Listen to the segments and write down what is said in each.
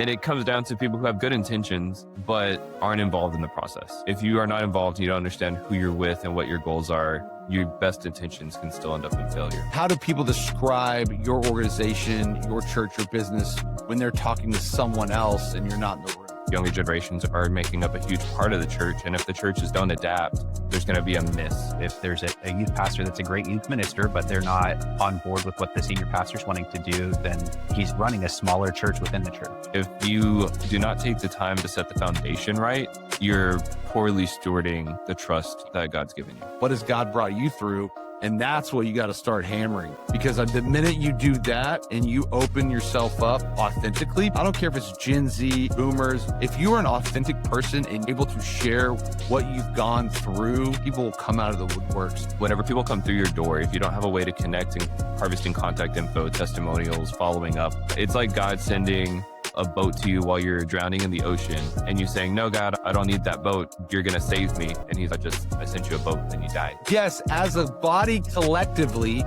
And it comes down to people who have good intentions, but aren't involved in the process. If you are not involved, you don't understand who you're with and what your goals are, your best intentions can still end up in failure. How do people describe your organization, your church, your business when they're talking to someone else and you're not in the room? Younger generations are making up a huge part of the church. And if the churches don't adapt, there's going to be a miss. If there's a youth pastor that's a great youth minister, but they're not on board with what the senior pastor's wanting to do, then he's running a smaller church within the church. If you do not take the time to set the foundation right, you're poorly stewarding the trust that God's given you. What has God brought you through? And that's what you got to start hammering, because the minute you do that and you open yourself up authentically, I don't care if it's Gen Z, boomers, if you are an authentic person and able to share what you've gone through, people will come out of the woodworks. Whenever people come through your door, if you don't have a way to connect and harvesting contact info, testimonials, following up, it's like God sending a boat to you while you're drowning in the ocean and you saying, no, God, I don't need that boat. You're going to save me. And he's like, I sent you a boat and you died. Yes, as a body collectively,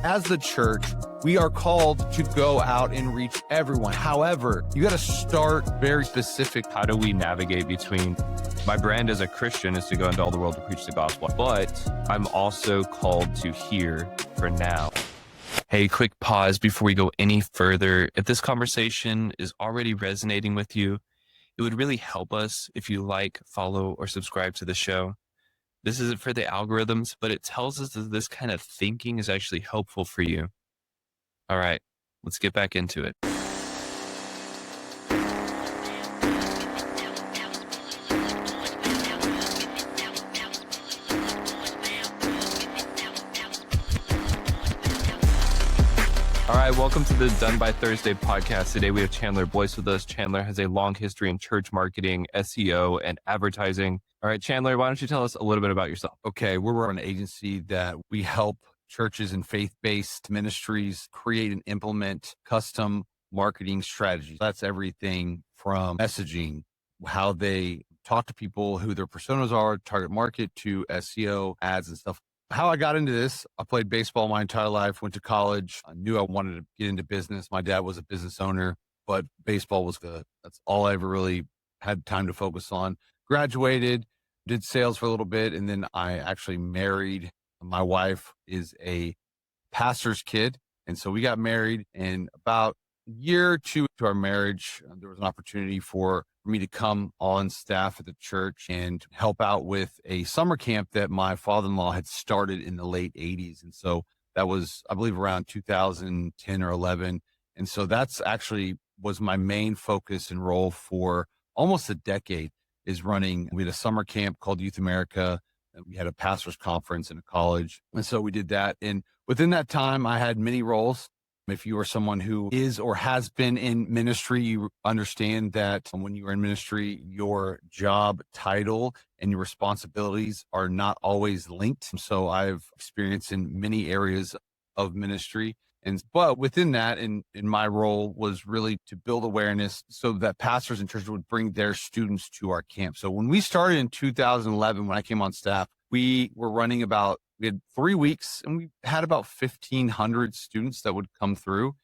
as the church, we are called to go out and reach everyone. However, you got to start very specific. How do we navigate between my brand as a Christian is to go into all the world to preach the gospel, but I'm also called to hear for now. Hey, quick pause before we go any further. If this conversation is already resonating with you, it would really help us if you like, follow, or subscribe to the show. This isn't for the algorithms, but it tells us that this kind of thinking is actually helpful for you. All right, let's get back into it. All right, welcome to the Done by Thursday podcast. Today we have Chandler Boyce with us. Chandler has a long history in church marketing, SEO, and advertising. All right, Chandler, why don't you tell us a little bit about yourself? Okay, we're an agency that we help churches and faith-based ministries create and implement custom marketing strategies. That's everything from messaging, how they talk to people, who their personas are, target market, to SEO, ads, and stuff. How I got into this, I played baseball my entire life, went to college. I knew I wanted to get into business. My dad was a business owner, but baseball was that's all I ever really had time to focus on. Graduated, did sales for a little bit, and then I actually married. My wife is a pastor's kid, and so we got married. And about a year or two to our marriage, there was an opportunity for me to come on staff at the church and help out with a summer camp that my father-in-law had started in the late 80s. And so that was, I believe, around 2010 or 11. And so that's actually was my main focus and role for almost a decade, is running. We had a summer camp called Youth America, and we had a pastor's conference in a college. And so we did that. And within that time, I had many roles. If you are someone who is or has been in ministry, you understand that when you are in ministry, your job title and your responsibilities are not always linked. So I've experienced in many areas of ministry. But within that, in my role was really to build awareness so that pastors and churches would bring their students to our camp. So when we started in 2011, when I came on staff, we were running we had 3 weeks and we had about 1,500 students that would come through.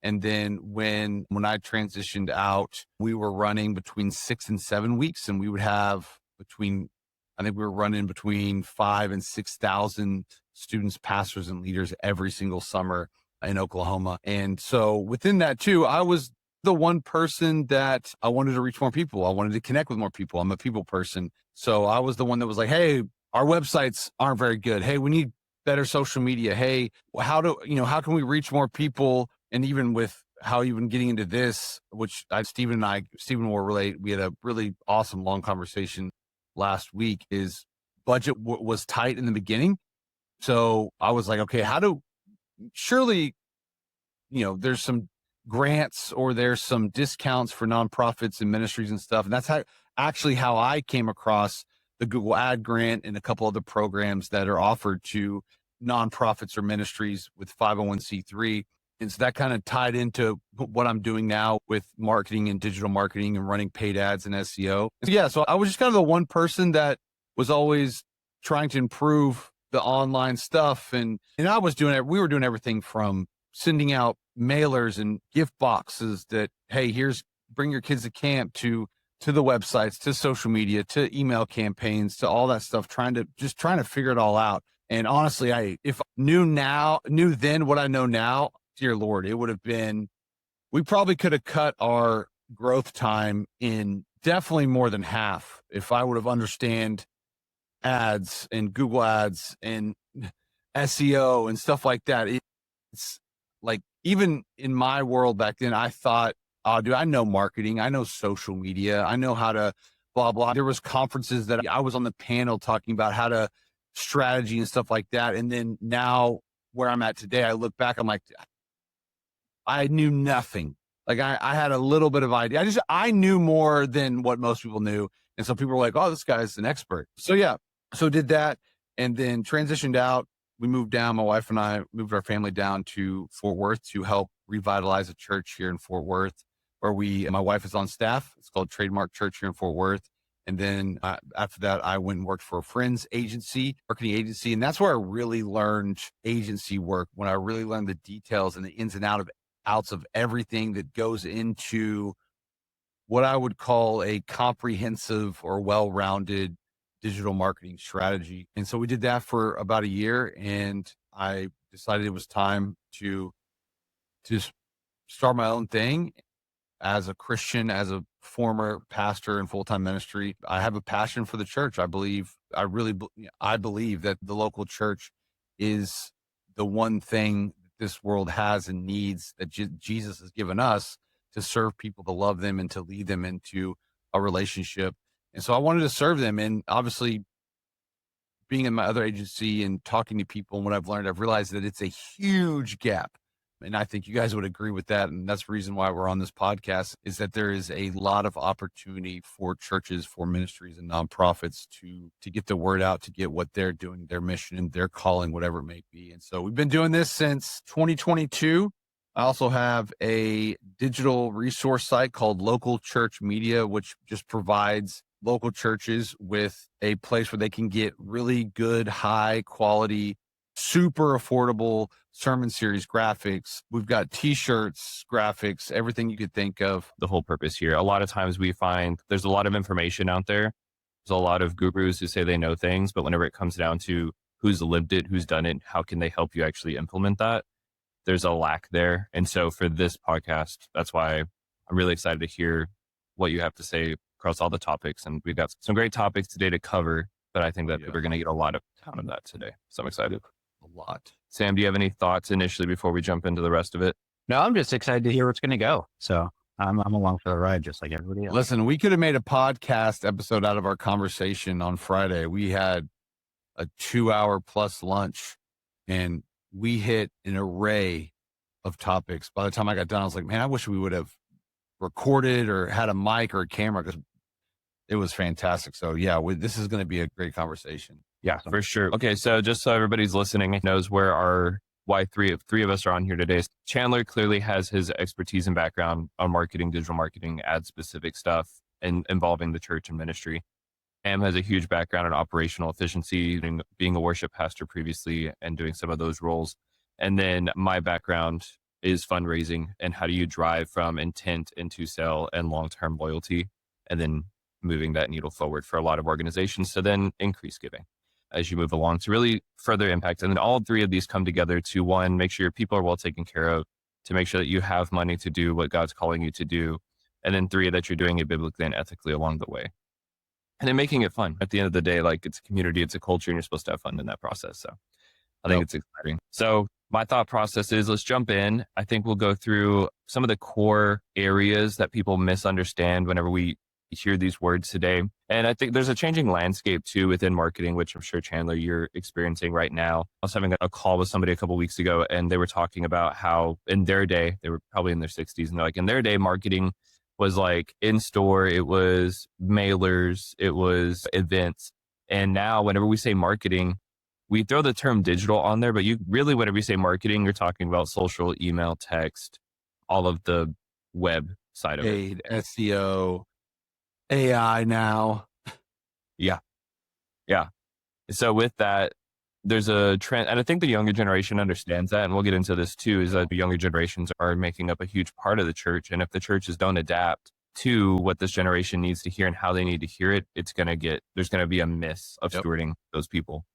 And then when I transitioned out, we were running between 6 and 7 weeks, and we would have we were running between 5,000 and 6,000 students, pastors, and leaders every single summer in Oklahoma. And so within that too, I was the one person that I wanted to reach more people. I wanted to connect with more people. I'm a people person. So I was the one that was like, hey, our websites aren't very good. Hey, we need better social media. Hey, how can we reach more people? And even with how even getting into this, which Stephen will relate. We had a really awesome long conversation last week. Is budget was tight in the beginning. So I was like, okay, surely, there's some grants or there's some discounts for nonprofits and ministries and stuff. And that's how I came across the Google Ad Grant and a couple other programs that are offered to nonprofits or ministries with 501c3. And so that kind of tied into what I'm doing now with marketing and digital marketing and running paid ads and SEO. So I was just kind of the one person that was always trying to improve the online stuff. And we were doing everything from sending out mailers and gift boxes that, hey, here's bring your kids to camp, to the websites, to social media, to email campaigns, to all that stuff, trying to figure it all out. And honestly, if I knew then what I know now, dear Lord, it would have been, we probably could have cut our growth time in definitely more than half if I would have understand ads and Google ads and SEO and stuff like that. It's like, even in my world back then, I thought, oh, dude, I know marketing. I know social media. I know how to blah, blah. There was conferences that I was on the panel talking about how to strategy and stuff like that. And then now where I'm at today, I look back, I'm like, I knew nothing. Like I had a little bit of idea. I knew more than what most people knew. And so people were like, oh, this guy's an expert. So yeah, so did that and then transitioned out. We moved down. My wife and I moved our family down to Fort Worth to help revitalize a church here in Fort Worth, where my wife is on staff. It's called Trademark Church here in Fort Worth. And then after that, I went and worked for a friend's agency, marketing agency. And that's where I really learned agency work, when I really learned the details and the ins and outs of everything that goes into what I would call a comprehensive or well-rounded digital marketing strategy. And so we did that for about a year, and I decided it was time to start my own thing. As a Christian, as a former pastor in full-time ministry, I have a passion for the church. I believe that the local church is the one thing this world has and needs, that Jesus has given us to serve people, to love them, and to lead them into a relationship. And so I wanted to serve them. And obviously, being in my other agency and talking to people and what I've learned, I've realized that it's a huge gap. And I think you guys would agree with that. And that's the reason why we're on this podcast, is that there is a lot of opportunity for churches, for ministries and nonprofits to get the word out, to get what they're doing, their mission, their calling, whatever it may be. And so we've been doing this since 2022. I also have a digital resource site called Local Church Media, which just provides local churches with a place where they can get really good, high quality, super affordable sermon series graphics. We've got t-shirts, graphics, everything you could think of. The whole purpose here. A lot of times we find there's a lot of information out there. There's a lot of gurus who say they know things, but whenever it comes down to who's lived it, who's done it, how can they help you actually implement that, there's a lack there. And so for this podcast, that's why I'm really excited to hear what you have to say across all the topics. And we've got some great topics today to cover, but I think that we're going to get a lot out of that today. So I'm excited. A lot. Sam, do you have any thoughts initially before we jump into the rest of it? No, I'm just excited to hear where it's going to go. So I'm along for the ride, just like everybody else. Listen, we could have made a podcast episode out of our conversation on Friday. We had a 2-hour plus lunch and we hit an array of topics. By the time I got done, I was like, man, I wish we would have recorded or had a mic or a camera, because it was fantastic. So yeah, this is going to be a great conversation. Yeah, for sure. Okay, so just so everybody's listening knows why three of us are on here today. Chandler clearly has his expertise and background on marketing, digital marketing, ad specific stuff, and involving the church and ministry. Am has a huge background in operational efficiency, being a worship pastor previously and doing some of those roles. And then my background is fundraising, and how do you drive from intent into sale and long-term loyalty, and then moving that needle forward for a lot of organizations to then increase giving as you move along to really further impact. And then all three of these come together to, one, make sure your people are well taken care of, to make sure that you have money to do what God's calling you to do. And then three, that you're doing it biblically and ethically along the way. And then making it fun. At the end of the day, like, it's a community, it's a culture, and you're supposed to have fun in that process. So I think it's exciting. So my thought process is, let's jump in. I think we'll go through some of the core areas that people misunderstand whenever we hear these words today. And I think there's a changing landscape too within marketing, which I'm sure, Chandler, you're experiencing right now. I was having a call with somebody a couple of weeks ago, and they were talking about how in their day, they were probably in their 60s, and they're like, in their day, marketing was like in store, it was mailers, it was events. And now whenever we say marketing, we throw the term digital on there, but you really, whenever you say marketing, you're talking about social, email, text, all of the web side of it. Paid, SEO, AI now. Yeah. So with that, there's a trend, and I think the younger generation understands that, and we'll get into this too, is that the younger generations are making up a huge part of the church. And if the churches don't adapt, to what this generation needs to hear and how they need to hear it, there's going to be a miss of stewarding those people.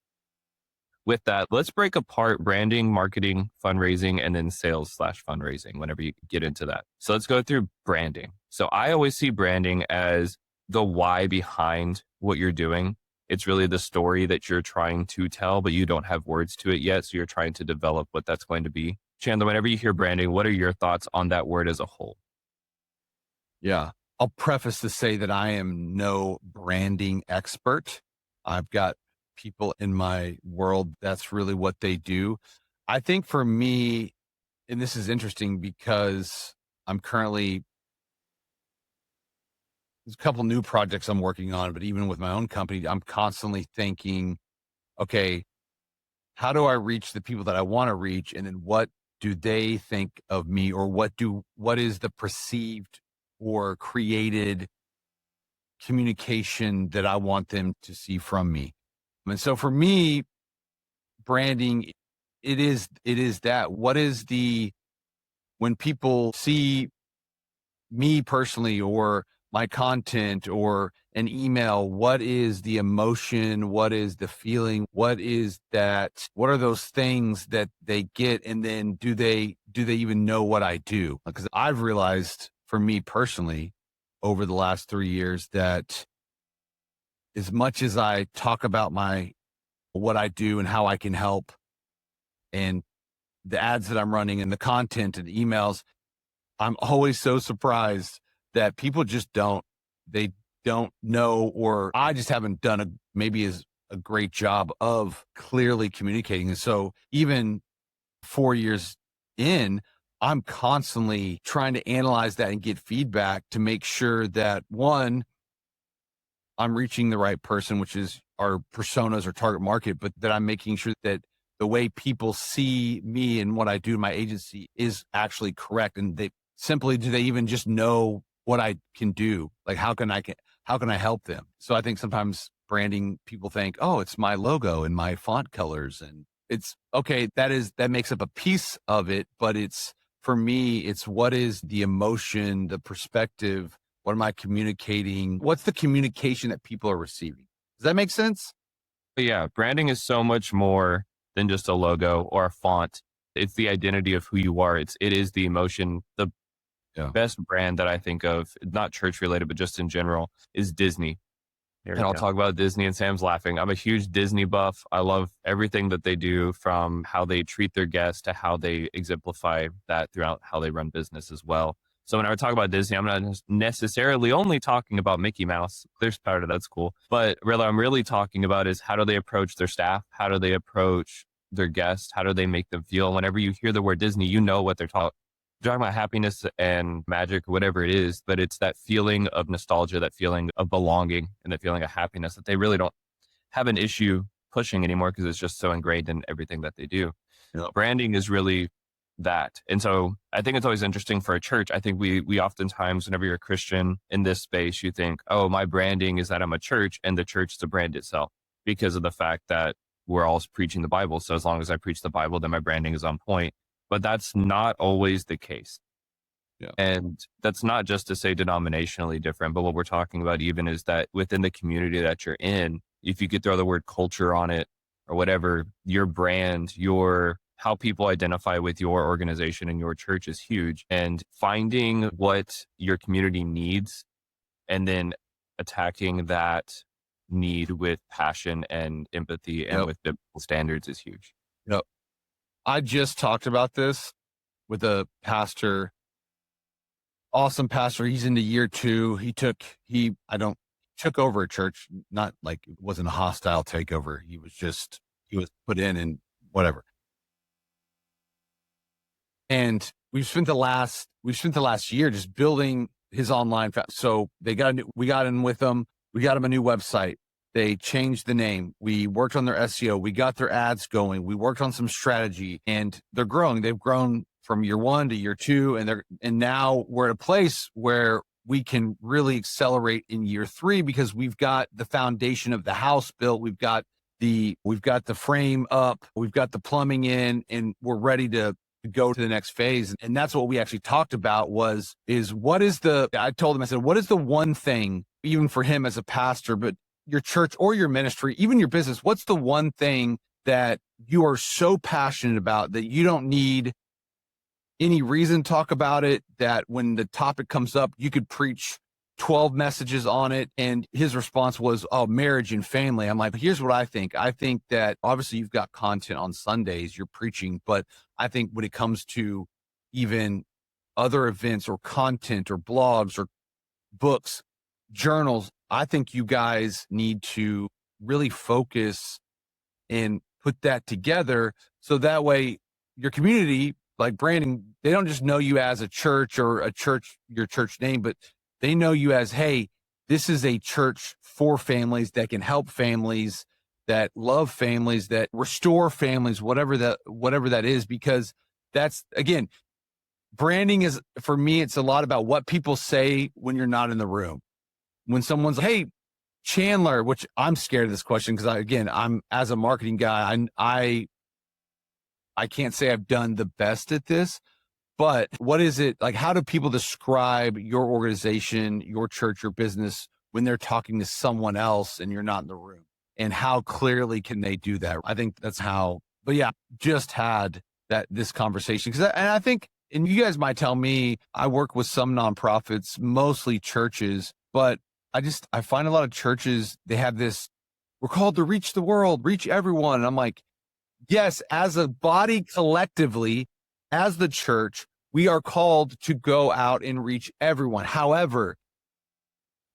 With that, let's break apart branding, marketing, fundraising, and then sales/fundraising whenever you get into that. So let's go through branding. So I always see branding as the why behind what you're doing. It's really the story that you're trying to tell, but you don't have words to it yet. So you're trying to develop what that's going to be. Chandler, whenever you hear branding, what are your thoughts on that word as a whole? Yeah. I'll preface to say that I am no branding expert. I've got people in my world, that's really what they do. I think for me, and this is interesting because I'm currently, there's a couple new projects I'm working on, but even with my own company, I'm constantly thinking, okay, how do I reach the people that I want to reach? And then what do they think of me, or what is the perceived or created communication that I want them to see from me? And so for me, branding, it is that. What is when people see me personally or my content or an email, what is the emotion? What is the feeling? What are those things that they get? And then do they even know what I do? Because I've realized for me personally over the last 3 years that as much as I talk about what I do and how I can help and the ads that I'm running and the content and the emails, I'm always so surprised that people just they don't know, or I just haven't done maybe as a great job of clearly communicating. And so even 4 years in, I'm constantly trying to analyze that and get feedback to make sure that, one, I'm reaching the right person, which is our personas or target market, but that I'm making sure that the way people see me and what I do in my agency is actually correct. And do they even just know what I can do? Like, how can I help them? So I think sometimes branding, people think, oh, it's my logo and my font colors. And it's okay. That makes up a piece of it, but for me, it's what is the emotion, the perspective. What am I communicating? What's the communication that people are receiving? Does that make sense? But yeah, branding is so much more than just a logo or a font. It's the identity of who you are. It is the emotion. The best brand that I think of, not church related, but just in general, is Disney. And I'll talk about Disney, and Sam's laughing. I'm a huge Disney buff. I love everything that they do, from how they treat their guests to how they exemplify that throughout how they run business as well. So when I talk about Disney, I'm not necessarily only talking about Mickey Mouse. There's part of that's cool. But really, I'm really talking about is how do they approach their staff? How do they approach their guests? How do they make them feel? Whenever you hear the word Disney, you know what they're talking about happiness and magic, whatever it is, but it's that feeling of nostalgia, that feeling of belonging, and that feeling of happiness that they really don't have an issue pushing anymore because it's just so ingrained in everything that they do. Branding is really that. And so I think it's always interesting for a church. I think we oftentimes, whenever you're a Christian in this space, you think, oh, my branding is that I'm a church, and the church is the brand itself, because of the fact that we're all preaching the Bible. So as long as I preach the Bible, then my branding is on point. But that's not always the case. Yeah. And that's not just to say denominationally different, but what we're talking about even is that within the community that you're in, if you could throw the word culture on it or whatever, your brand, how people identify with your organization and your church is huge. And finding what your community needs and then attacking that need with passion and empathy and with biblical standards is huge. Yep. I just talked about this with a pastor, awesome pastor. He's into year 2. He took over a church, not like it wasn't a hostile takeover. He was put in and whatever. And we've spent the last year just building his online. So we got in with them. We got him a new website. They changed the name. We worked on their SEO. We got their ads going. We worked on some strategy, and they're growing. They've grown from year 1 to year 2, and now we're at a place where we can really accelerate in year 3 because we've got the foundation of the house built. We've got the frame up. We've got the plumbing in, and we're ready to go to the next phase. And that's what we actually talked about I told him, I said, what is the one thing, even for him as a pastor, but your church or your ministry, even your business, what's the one thing that you are so passionate about that you don't need any reason to talk about it, that when the topic comes up, you could preach 12 messages on it? And his response was, oh, marriage and family. I'm like, here's what I think. I think that obviously you've got content on Sundays, you're preaching, but I think when it comes to even other events or content or blogs or books, journals, I think you guys need to really focus and put that together. So that way your community, like Brandon, they don't just know you as a church or your church name, but they know you as, hey, this is a church for families that can help families, that love families, that restore families, whatever that is, because that's, again, branding is, for me, it's a lot about what people say when you're not in the room. When someone's like, hey, Chandler, which I'm scared of this question because I'm as a marketing guy, I can't say I've done the best at this, but what is it like? How do people describe your organization, your church, your business when they're talking to someone else and you're not in the room? And how clearly can they do that? I think that's how, but yeah, just had this conversation. And I think, and you guys might tell me, I work with some nonprofits, mostly churches, but I find a lot of churches, they have this, we're called to reach the world, reach everyone. And I'm like, yes, as a body collectively, as the church, we are called to go out and reach everyone. However,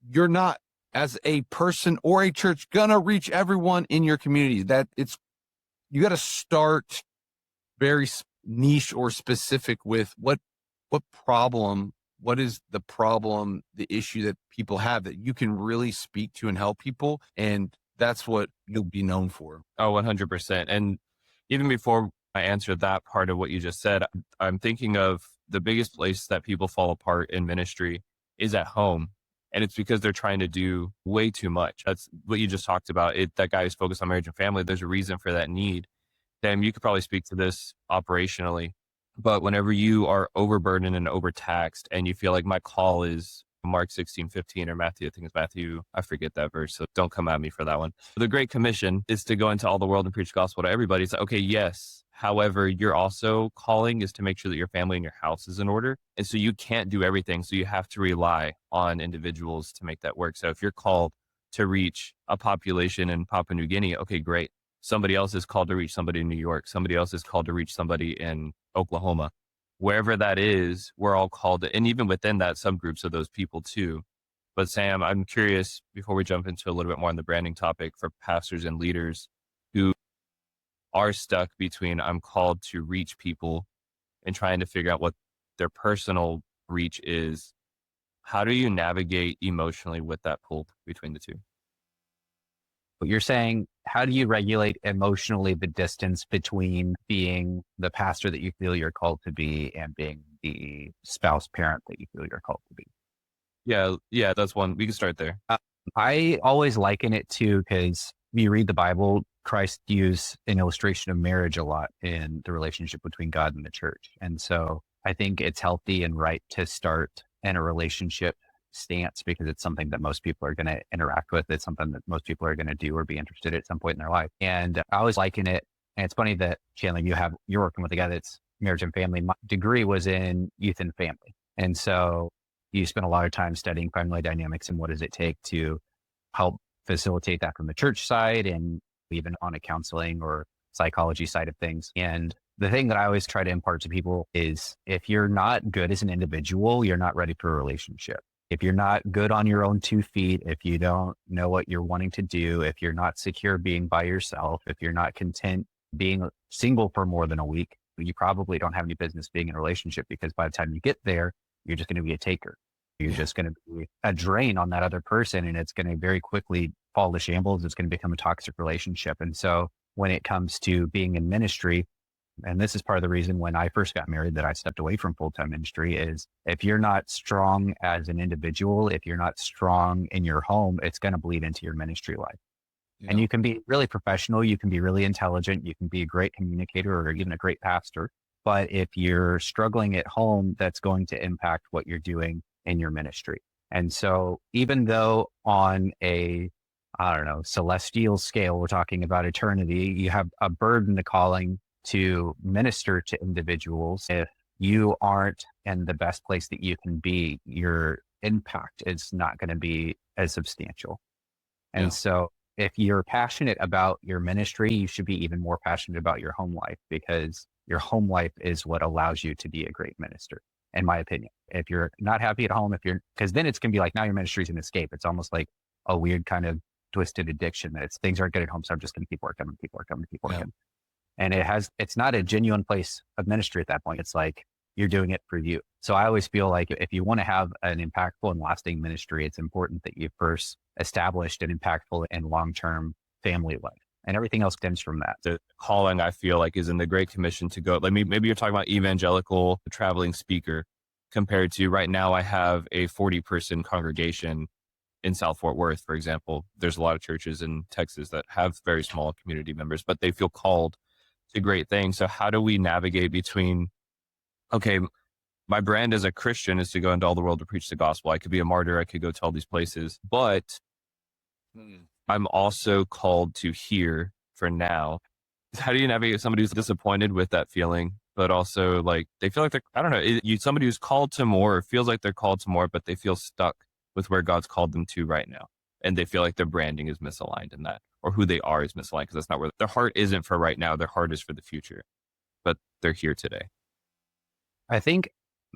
you're not, as a person or a church, gonna reach everyone in your community. You got to start very niche or specific with what is the problem, the issue that people have that you can really speak to and help people. And that's what you'll be known for. Oh, 100%. And even before I answer that part of what you just said, I'm thinking of the biggest place that people fall apart in ministry is at home. And it's because they're trying to do way too much. That's what you just talked about. That guy who's focused on marriage and family, there's a reason for that need. Sam, you could probably speak to this operationally, but whenever you are overburdened and overtaxed and you feel like my call is Mark 16:15 or Matthew, I think it's Matthew, I forget that verse, so don't come at me for that one. The Great Commission is to go into all the world and preach the gospel to everybody. It's like, okay, yes. However, your also calling is to make sure that your family and your house is in order. And so you can't do everything. So you have to rely on individuals to make that work. So if you're called to reach a population in Papua New Guinea, okay, great. Somebody else is called to reach somebody in New York. Somebody else is called to reach somebody in Oklahoma. Wherever that is, we're all called to, and even within that, subgroups of those people too. But Sam, I'm curious, before we jump into a little bit more on the branding topic, for pastors and leaders who are stuck between I'm called to reach people and trying to figure out what their personal reach is, how do you navigate emotionally with that pull between the two? What you're saying, how do you regulate emotionally the distance between being the pastor that you feel you're called to be and being the spouse parent that you feel you're called to be? Yeah, that's one. We can start there. I always liken it to, because you read the Bible, Christ used an illustration of marriage a lot in the relationship between God and the church. And so I think it's healthy and right to start in a relationship stance because it's something that most people are going to interact with. It's something that most people are going to do or be interested in at some point in their life. And I always liken it. And it's funny that, Chandler, you're working with a guy that's marriage and family. My degree was in youth and family. And so you spend a lot of time studying family dynamics and what does it take to help facilitate that from the church side and even on a counseling or psychology side of things. And the thing that I always try to impart to people is if you're not good as an individual, you're not ready for a relationship. If you're not good on your own 2 feet, if you don't know what you're wanting to do, if you're not secure being by yourself, if you're not content being single for more than a week, you probably don't have any business being in a relationship, because by the time you get there, you're just going to be a taker. You're just going to be a drain on that other person, and it's going to very quickly fall to shambles. It's going to become a toxic relationship. And so when it comes to being in ministry, and this is part of the reason when I first got married that I stepped away from full-time ministry, is if you're not strong as an individual, if you're not strong in your home, it's going to bleed into your ministry life. Yeah. And you can be really professional. You can be really intelligent. You can be a great communicator or even a great pastor. But if you're struggling at home, that's going to impact what you're doing in your ministry. And so even though on a, I don't know, celestial scale, we're talking about eternity, you have a burden, a calling to minister to individuals. If you aren't in the best place that you can be, your impact is not going to be as substantial. And so if you're passionate about your ministry, you should be even more passionate about your home life, because your home life is what allows you to be a great minister, in my opinion. If you're not happy at home, because then it's going to be like, now your ministry is an escape. It's almost like a weird kind of twisted addiction that things aren't good at home. So I'm just going to keep working, keep working, keep working. And it's not a genuine place of ministry at that point. It's like you're doing it for you. So I always feel like if you want to have an impactful and lasting ministry, it's important that you first established an impactful and long-term family life. And everything else stems from that. The calling, I feel like, is in the Great Commission to go. Like maybe you're talking about evangelical traveling speaker compared to right now, I have a 40-person congregation in South Fort Worth, for example. There's a lot of churches in Texas that have very small community members, but they feel called to great things. So how do we navigate between, okay, my brand as a Christian is to go into all the world to preach the gospel. I could be a martyr. I could go to all these places, but I'm also called to here for now. How do you navigate somebody who's disappointed with that feeling, but also like they feel like they're, I don't know, somebody who's called to more, or feels like they're called to more, but they feel stuck with where God's called them to right now. And they feel like their branding is misaligned in that, or who they are is misaligned, because that's not where their heart isn't for right now. Their heart is for the future, but they're here today. I think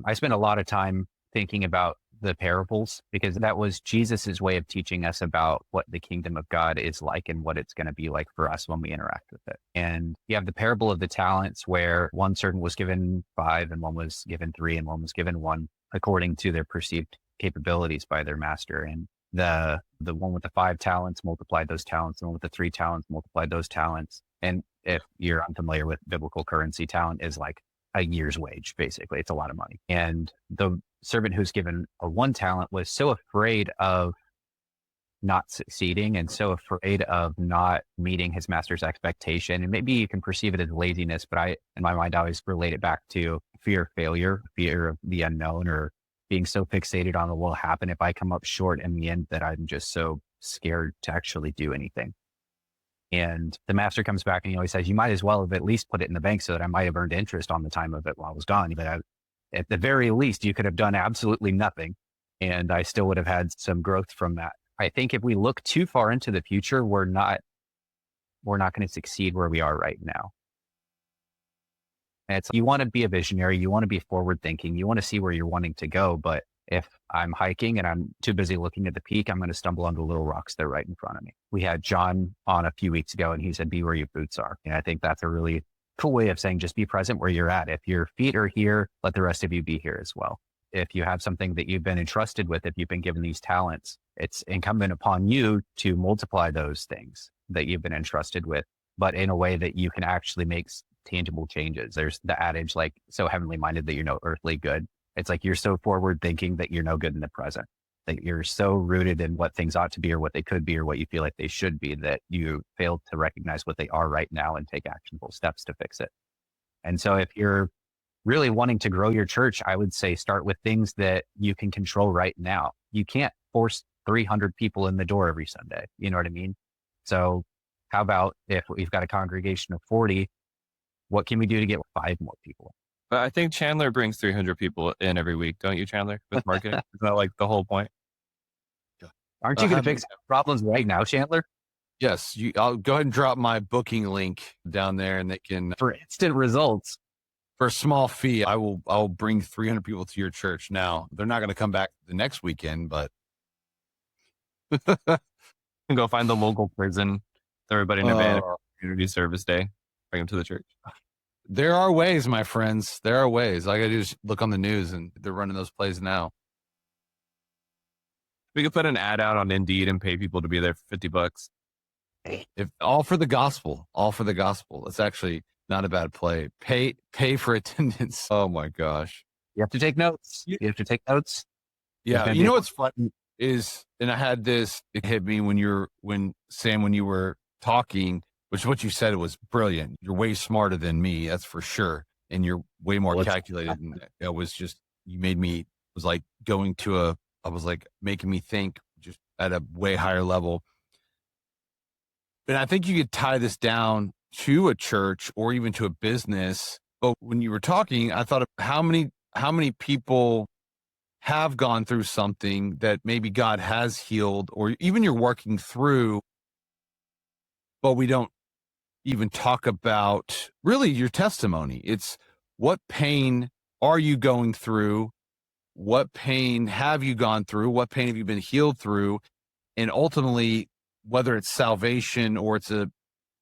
I spent a lot of time thinking about the parables, because that was Jesus's way of teaching us about what the kingdom of God is like and what it's going to be like for us when we interact with it. And you have the parable of the talents, where one servant was given 5 and one was given 3 and one was given 1 according to their perceived capabilities by their master. And the one with the 5 talents multiplied those talents, the one with the 3 talents multiplied those talents. And if you're unfamiliar with biblical currency, talent is like a year's wage, basically. It's a lot of money. And the servant who's given a 1 talent was so afraid of not succeeding and so afraid of not meeting his master's expectation. And maybe you can perceive it as laziness, but in my mind, I always relate it back to fear of failure, fear of the unknown, or being so fixated on what will happen if I come up short in the end that I'm just so scared to actually do anything. And the master comes back and he always says, you might as well have at least put it in the bank so that I might have earned interest on the time of it while I was gone. But at the very least, you could have done absolutely nothing, and I still would have had some growth from that. I think if we look too far into the future, we're not going to succeed where we are right now. And it's, you want to be a visionary, you want to be forward thinking, you want to see where you're wanting to go. But if I'm hiking and I'm too busy looking at the peak, I'm going to stumble onto little rocks that are right in front of me. We had John on a few weeks ago and he said, be where your boots are. And I think that's a really cool way of saying, just be present where you're at. If your feet are here, let the rest of you be here as well. If you have something that you've been entrusted with, if you've been given these talents, it's incumbent upon you to multiply those things that you've been entrusted with, but in a way that you can actually make tangible changes. There's the adage, like, so heavenly minded that you're no earthly good. It's like you're so forward thinking that you're no good in the present, that you're so rooted in what things ought to be or what they could be or what you feel like they should be, that you fail to recognize what they are right now and take actionable steps to fix it. And so if you're really wanting to grow your church, I would say start with things that you can control right now. You can't force 300 people in the door every Sunday. You know what I mean? So how about if we've got a congregation of 40, what can we do to get 5 more people? But I think Chandler brings 300 people in every week. Don't you, Chandler, with marketing? Isn't that like the whole point? Aren't you going to fix problems right now, Chandler? Yes. I'll go ahead and drop my booking link down there, and they can, for instant results. For a small fee, I'll bring 300 people to your church. Now, they're not going to come back the next weekend, but go find the local prison, throw everybody in a van for community service day, bring them to the church. There are ways, my friends. There are ways. All I got to do is look on the news, and they're running those plays now. We could put an ad out on Indeed and pay people to be there for $50. If all for the gospel, It's actually not a bad play. Pay for attendance. Oh my gosh. You have to take notes. You have to take notes. Yeah. You know what's fun is, and I had this, it hit me when you were talking, which what you said was brilliant. You're way smarter than me. That's for sure. and you're way more Well, calculated. And it was just, you made me, it was like going to I was like making me think just at a way higher level. And I think you could tie this down to a church or even to a business. But when you were talking, I thought of how many people have gone through something that maybe God has healed, or even you're working through, but we don't even talk about really your testimony. It's what pain are you going through? What pain have you gone through? What pain have you been healed through? And ultimately, whether it's salvation or it's a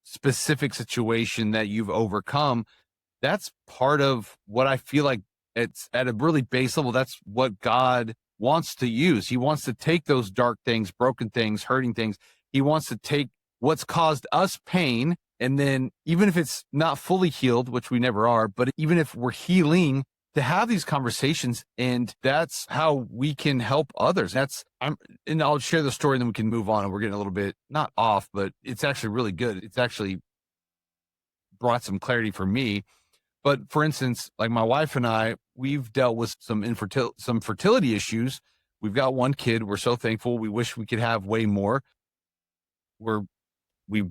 specific situation that you've overcome, that's part of what I feel like it's at a really base level. That's what God wants to use. He wants to take those dark things, broken things, hurting things. He wants to take what's caused us pain. And then even if it's not fully healed, which we never are, but even if we're healing, to have these conversations, and that's how we can help others. And I'll share the story and then we can move on. And we're getting a little bit not off, but it's actually really good. It's actually brought some clarity for me. But for instance, like my wife and I, we've dealt with some fertility issues. We've got one kid. We're so thankful. We wish we could have way more. We a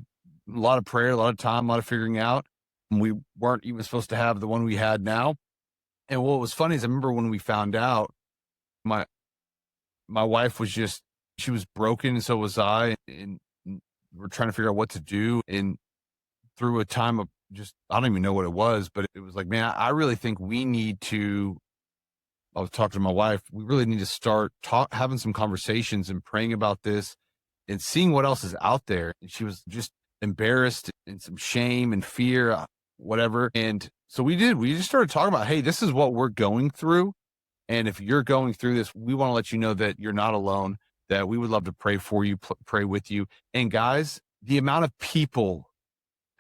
lot of prayer, a lot of time, a lot of figuring out. And we weren't even supposed to have the one we had now. And what was funny is I remember when we found out, my wife was she was broken, and so was I, and we're trying to figure out what to do. And through a time of just, I don't even know what it was, but it was like, man, I really think we need to, I was talking to my wife, we really need to start having some conversations and praying about this and seeing what else is out there. And she was just embarrassed and some shame and fear, whatever. And so we just started talking about, hey, this is what we're going through. And if you're going through this, we want to let you know that you're not alone, that we would love to pray for you, pray with you. And guys, the amount of people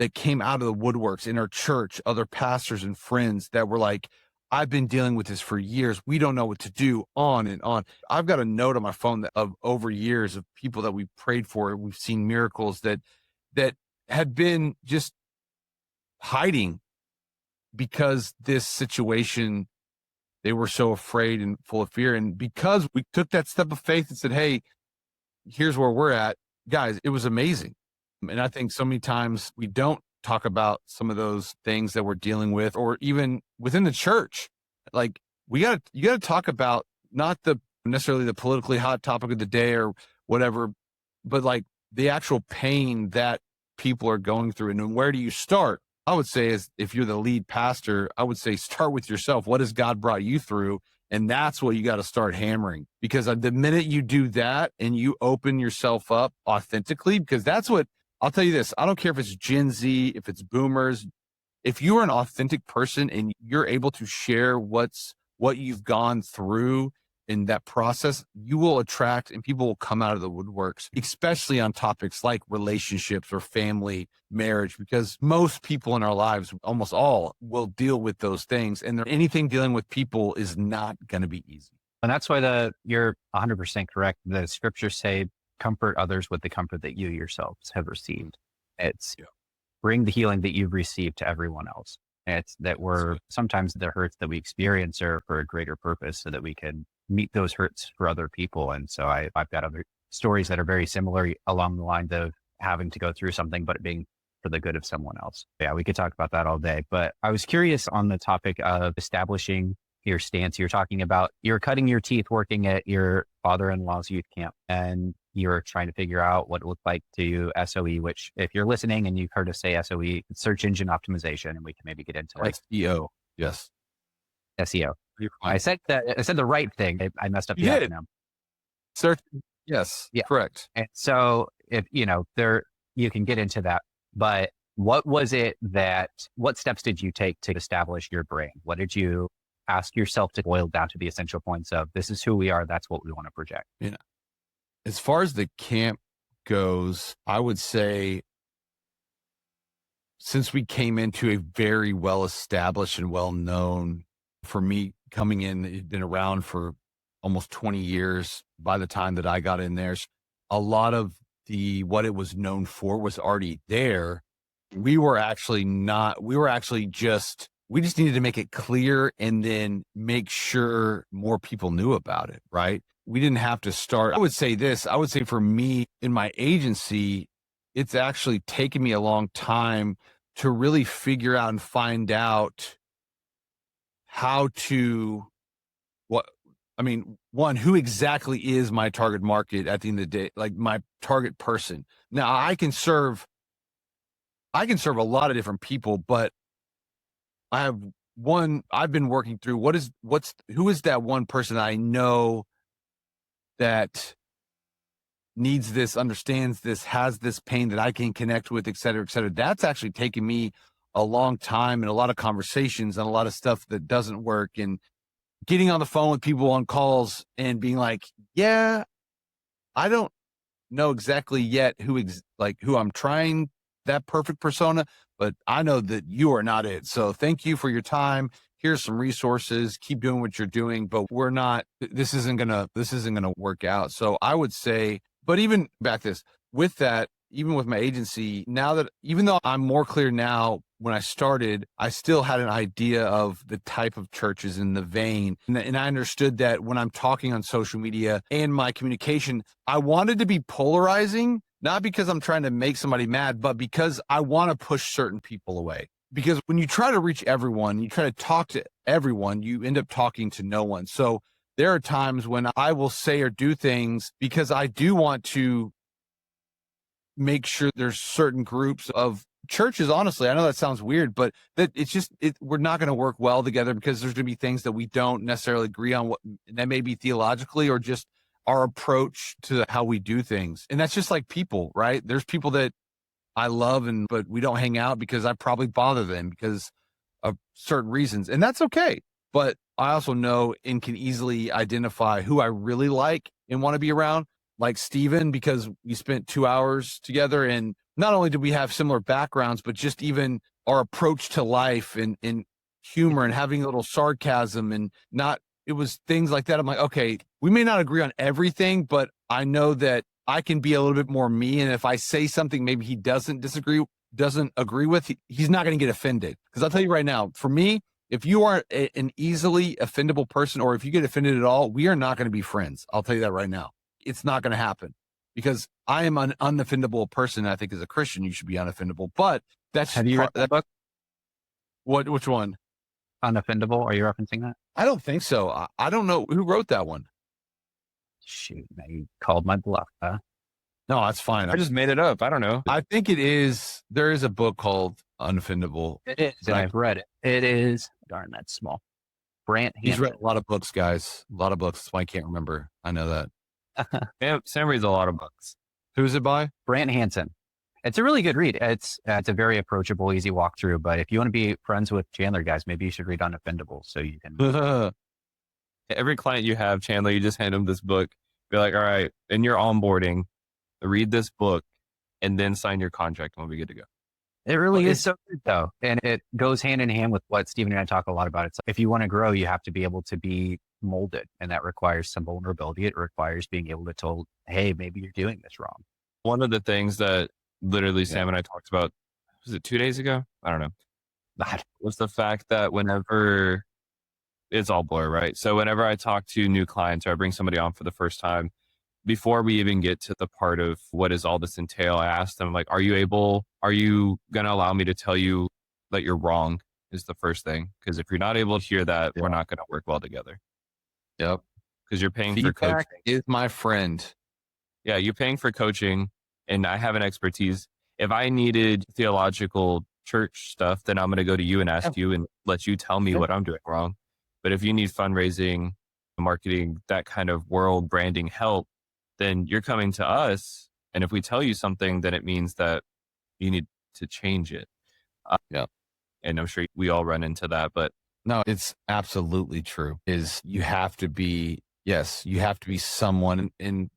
that came out of the woodworks in our church, other pastors and friends that were like, I've been dealing with this for years. We don't know what to do, on and on. I've got a note on my phone of over years of people that we've prayed for. We've seen miracles that had been just hiding because this situation, they were so afraid and full of fear. And because we took that step of faith and said, hey, here's where we're at, guys, it was amazing. And I think so many times we don't talk about some of those things that we're dealing with, or even within the church. Like you got to talk about not necessarily the politically hot topic of the day or whatever, but like the actual pain that people are going through. And where do you start? I would say, is if you're the lead pastor, I would say start with yourself. What has God brought you through? And that's what you got to start hammering, because the minute you do that and you open yourself up authentically, because that's what, I'll tell you this, I don't care if it's Gen Z, if it's boomers, if you are an authentic person and you're able to share what you've gone through in that process, you will attract, and people will come out of the woodworks, especially on topics like relationships or family, marriage, because most people in our lives, almost all, will deal with those things. And anything dealing with people is not going to be easy. And that's why you're 100% correct. The scriptures say, comfort others with the comfort that you yourselves have received. It's bring the healing that you've received to everyone else. It's that sometimes the hurts that we experience are for a greater purpose so that we can meet those hurts for other people. And so I've got other stories that are very similar along the lines of having to go through something, but it being for the good of someone else. Yeah, we could talk about that all day. But I was curious on the topic of establishing your stance. You're talking about you're cutting your teeth working at your father-in-law's youth camp, and you're trying to figure out what it looked like to SOE, which if you're listening and you've heard us say SOE, it's search engine optimization, and we can maybe get into like SEO. Yes. SEO. I said the right thing. I messed up the acronym. Search. Yes. Yeah. Correct. And so if, you can get into that, but what steps did you take to establish your brain? What did you ask yourself to boil down to the essential points of this is who we are. That's what we want to project. Yeah. As far as the camp goes, I would say since we came into a very well-established and well-known, for me coming in, it'd been around for almost 20 years by the time that I got in there. A lot of what it was known for was already there. We were actually just we just needed to make it clear and then make sure more people knew about it, right? We didn't have to start. I would say for me in my agency, it's actually taken me a long time to really figure out and find out how to, who exactly is my target market at the end of the day, like my target person. Now I can serve a lot of different people, but I've been working through who is that one person I know that needs this, understands this, has this pain that I can connect with, et cetera, et cetera. That's actually taken me a long time and a lot of conversations and a lot of stuff that doesn't work, and getting on the phone with people on calls and being like, yeah, I don't know exactly yet who I'm trying that perfect persona, but I know that you are not it. So thank you for your time. Here's some resources. Keep doing what you're doing, but this isn't gonna work out. So I would say, but even back this with that, even with my agency, now that even though I'm more clear now, when I started, I still had an idea of the type of churches in the vein. And I understood that when I'm talking on social media and my communication, I wanted to be polarizing, not because I'm trying to make somebody mad, but because I want to push certain people away. Because when you try to reach everyone, you try to talk to everyone, you end up talking to no one. So there are times when I will say or do things because I do want to make sure there's certain groups of churches. Honestly, I know that sounds weird, but that we're not going to work well together because there's going to be things that we don't necessarily agree on, what that may be theologically or just our approach to how we do things. And that's just like people, right? There's people that I love, but we don't hang out because I probably bother them because of certain reasons. And that's okay. But I also know and can easily identify who I really like and want to be around, like Steven, because we spent 2 hours together. And not only did we have similar backgrounds, but just even our approach to life and humor and having a little sarcasm it was things like that. I'm like, okay, we may not agree on everything, but I know that I can be a little bit more me. And if I say something maybe he doesn't agree with, he's not going to get offended. Because I'll tell you right now, for me, if you are an easily offendable person, or if you get offended at all, we are not going to be friends. I'll tell you that right now. It's not going to happen because I am an unoffendable person. I think as a Christian, you should be unoffendable, but that's, have you read that book? Which one? Unoffendable. Are you referencing that? I don't think so. I don't know who wrote that one. Shoot, man, you called my bluff, huh? No, that's fine. I just made it up. I don't know. I think it is. There is a book called Unoffendable. It is, and I've read it. It is. Darn, that's small. Brant Hansen. He's read a lot of books, guys. A lot of books. That's why I can't remember. I know that. Sam reads a lot of books. Who's it by? Brant Hansen. It's a really good read. It's a very approachable, easy walkthrough. But if you want to be friends with Chandler, guys, maybe you should read Unoffendable so you can. Every client you have, Chandler, you just hand them this book. Be like, all right, in your onboarding, read this book and then sign your contract and we'll be good to go. It really is so good though. And it goes hand in hand with what Stephen and I talk a lot about. It's like, if you want to grow, you have to be able to be molded. And that requires some vulnerability. It requires being able to tell, hey, maybe you're doing this wrong. One of the things that literally Sam and I talked about, was it 2 days ago? I don't know. That was the fact that whenever it's all blur, right? So whenever I talk to new clients or I bring somebody on for the first time, before we even get to the part of what does all this entail, I ask them like, are you going to allow me to tell you that you're wrong is the first thing. Because if you're not able to hear that, we're not going to work well together. Yep. Because you're paying Feedback for coaching. Is my friend. Yeah, you're paying for coaching and I have an expertise. If I needed theological church stuff, then I'm going to go to you and ask you and let you tell me what I'm doing wrong. But if you need fundraising, marketing, that kind of world branding help, then you're coming to us. And if we tell you something, then it means that you need to change it. Yeah. And I'm sure we all run into that, but no, it's absolutely true. You have to be someone, and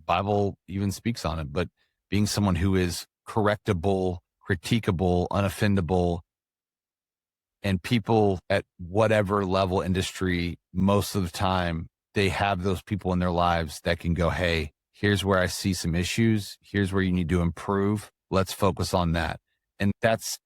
Bible even speaks on it, but being someone who is correctable, critiquable, unoffendable, and people at whatever level industry, most of the time, they have those people in their lives that can go, hey, here's where I see some issues. Here's where you need to improve. Let's focus on that. And that's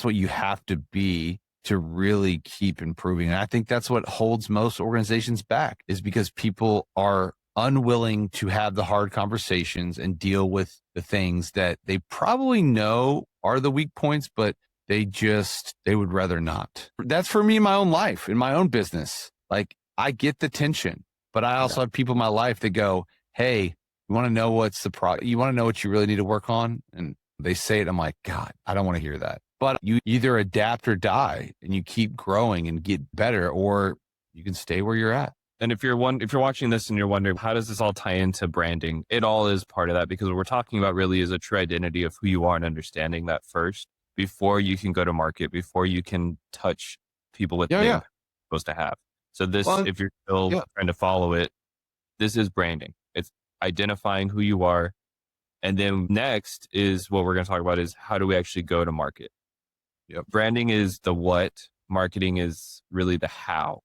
what you have to be to really keep improving. And I think that's what holds most organizations back, is because people are unwilling to have the hard conversations and deal with the things that they probably know are the weak points, but they would rather not. That's for me in my own life, in my own business. Like, I get the tension, but I also have people in my life that go, hey, you want to know you want to know what you really need to work on? And they say it. I'm like, God, I don't want to hear that. But you either adapt or die, and you keep growing and get better, or you can stay where you're at. And if you're watching this and you're wondering, how does this all tie into branding? It all is part of that, because what we're talking about really is a true identity of who you are and understanding that first before you can go to market, before you can touch people with things you're supposed to have. So this, if you're still trying to follow it, this is branding. It's identifying who you are. And then next is what we're going to talk about is how do we actually go to market? Branding is the what, marketing is really the how.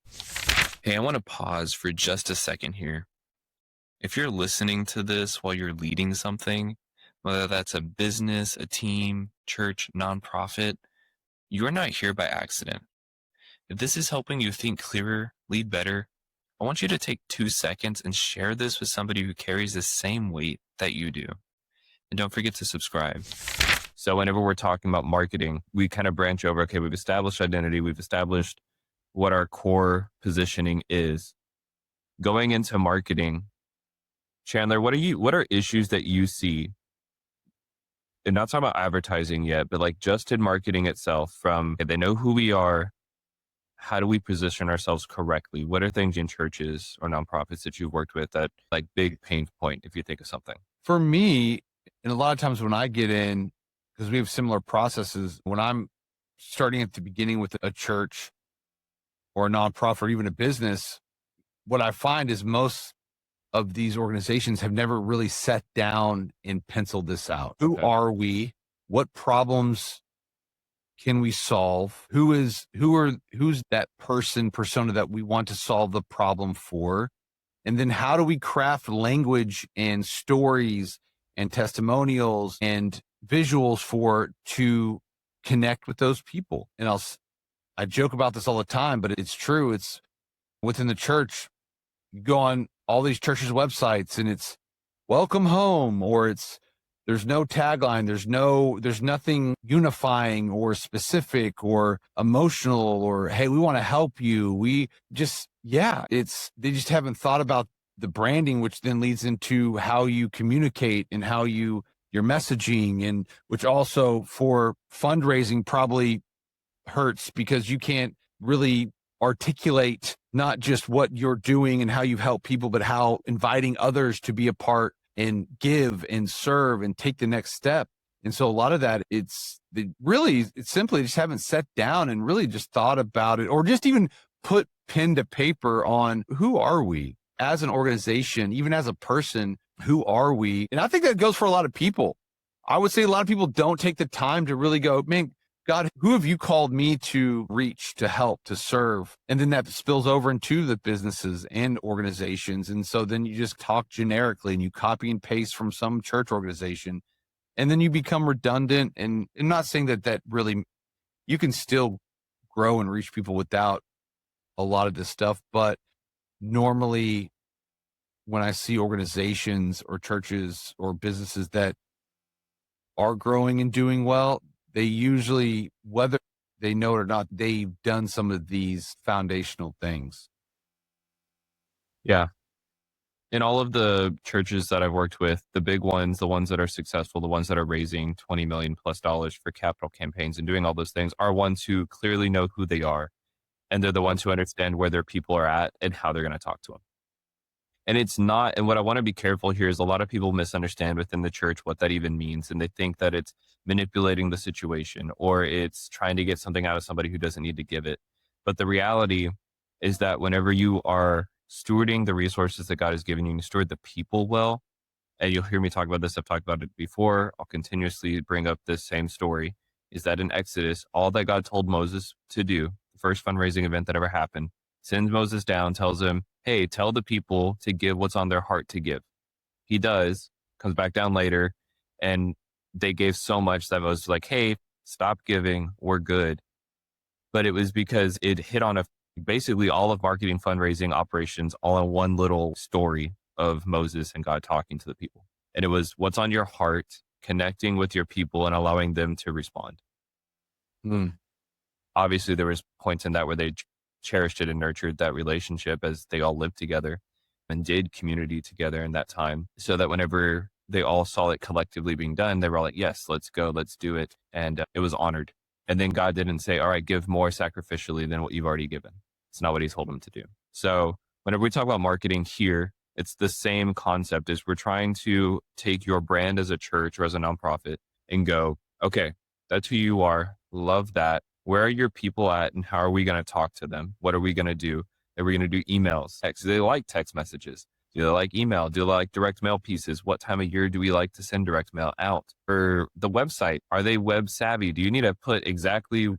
Hey, I want to pause for just a second here. If you're listening to this while you're leading something, whether that's a business, a team, church, nonprofit, you're not here by accident. If this is helping you think clearer, lead better, I want you to take 2 seconds and share this with somebody who carries the same weight that you do. And don't forget to subscribe. So whenever we're talking about marketing, we kind of branch over, okay, we've established identity, we've established what our core positioning is. Going into marketing, Chandler, what are issues that you see? And not talking about advertising yet, but like just in marketing itself, from okay, they know who we are, how do we position ourselves correctly? What are things in churches or nonprofits that you've worked with that like big pain point, if you think of something? For me, and a lot of times when I get in, because we have similar processes, when I'm starting at the beginning with a church or a nonprofit or even a business, what I find is most of these organizations have never really sat down and penciled this out. Who are we? What problems can we solve? Who's that persona that we want to solve the problem for? And then how do we craft language and stories and testimonials and visuals to connect with those people? And I joke about this all the time, but it's true. It's within the church. You go on all these churches' websites and it's welcome home, or there's no tagline. There's nothing unifying or specific or emotional, or, hey, we want to help you. They just haven't thought about the branding, which then leads into how you communicate and how your messaging, and which also for fundraising probably hurts because you can't really articulate not just what you're doing and how you help people, but how inviting others to be a part and give and serve and take the next step. And so a lot of that, it's simply just haven't sat down and really just thought about it, or just even put pen to paper on who are we as an organization, even as a person, who are we? And I think that goes for a lot of people. I would say a lot of people don't take the time to really go, man, God, who have you called me to reach, to help, to serve? And then that spills over into the businesses and organizations. And so then you just talk generically and you copy and paste from some church organization, and then you become redundant. And I'm not saying that really, you can still grow and reach people without a lot of this stuff. But normally when I see organizations or churches or businesses that are growing and doing well, they usually, whether they know it or not, they've done some of these foundational things. Yeah. In all of the churches that I've worked with, the big ones, the ones that are successful, the ones that are raising $20 million plus for capital campaigns and doing all those things, are ones who clearly know who they are. And they're the ones who understand where their people are at and how they're going to talk to them. And it's not, and what I want to be careful here is a lot of people misunderstand within the church what that even means. And they think that it's manipulating the situation, or it's trying to get something out of somebody who doesn't need to give it. But the reality is that whenever you are stewarding the resources that God has given you, and you steward the people well, and you'll hear me talk about this, I've talked about it before, I'll continuously bring up this same story, is that in Exodus, all that God told Moses to do, the first fundraising event that ever happened, sends Moses down, tells him, hey, tell the people to give what's on their heart to give. He does, comes back down later, and they gave so much that Moses was like, hey, stop giving, we're good. but it was because it hit on basically all of marketing, fundraising, operations, all in one little story of Moses and God talking to the people. And it was what's on your heart, connecting with your people and allowing them to respond. Obviously, there was points in that where they cherished it and nurtured that relationship as they all lived together and did community together in that time, so that whenever they all saw it collectively being done, they were all like, yes, let's go, let's do it. And it was honored. And then God didn't say, all right, give more sacrificially than what you've already given. It's not what he told them to do. So whenever we talk about marketing here, it's the same concept. Is we're trying to take your brand as a church or as a nonprofit and go, okay, that's who you are. Love that. Where are your people at and how are we going to talk to them? What are we going to do? Are we going to do emails, text? Do they like text messages? Do they like email? Do they like direct mail pieces? What time of year do we like to send direct mail out? For the website, are they web savvy? Do you need to put exactly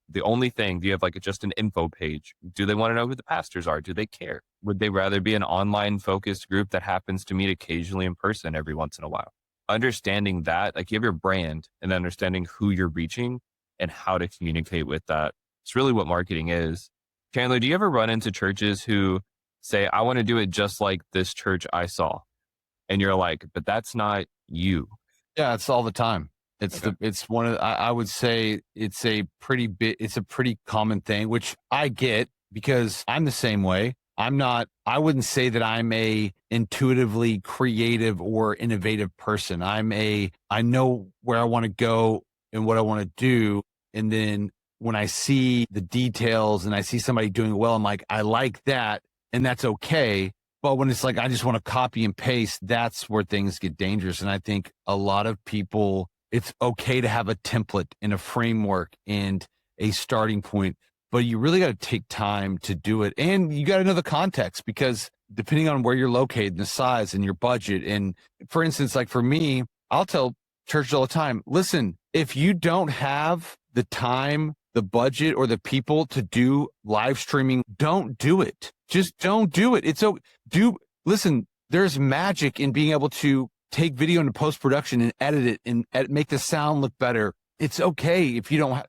the only thing? Do you have like just an info page? Do they want to know who the pastors are? Do they care? Would they rather be an online focused group that happens to meet occasionally in person every once in a while? Understanding that, like you have your brand and understanding who you're reaching and how to communicate with that. It's really what marketing is. Chandler, do you ever run into churches who say, I want to do it just like this church I saw? And you're like, but that's not you. Yeah, it's all the time. It's one of, I would say it's a pretty common thing, which I get because I'm the same way. I wouldn't say that I'm a intuitively creative or innovative person. I know where I want to go and what I want to do. And then when I see the details and I see somebody doing it well, I'm like, I like that. And that's okay. But when it's like, I just want to copy and paste, that's where things get dangerous. And I think a lot of people, it's okay to have a template and a framework and a starting point, but you really got to take time to do it. And you got to know the context, because depending on where you're located and the size and your budget. And for instance, like for me, I'll tell churches all the time, listen, if you don't have the time, the budget, or the people to do live streaming, don't do it. Just don't do it. Listen, there's magic in being able to take video into post-production and edit it and make the sound look better. It's okay if you don't have,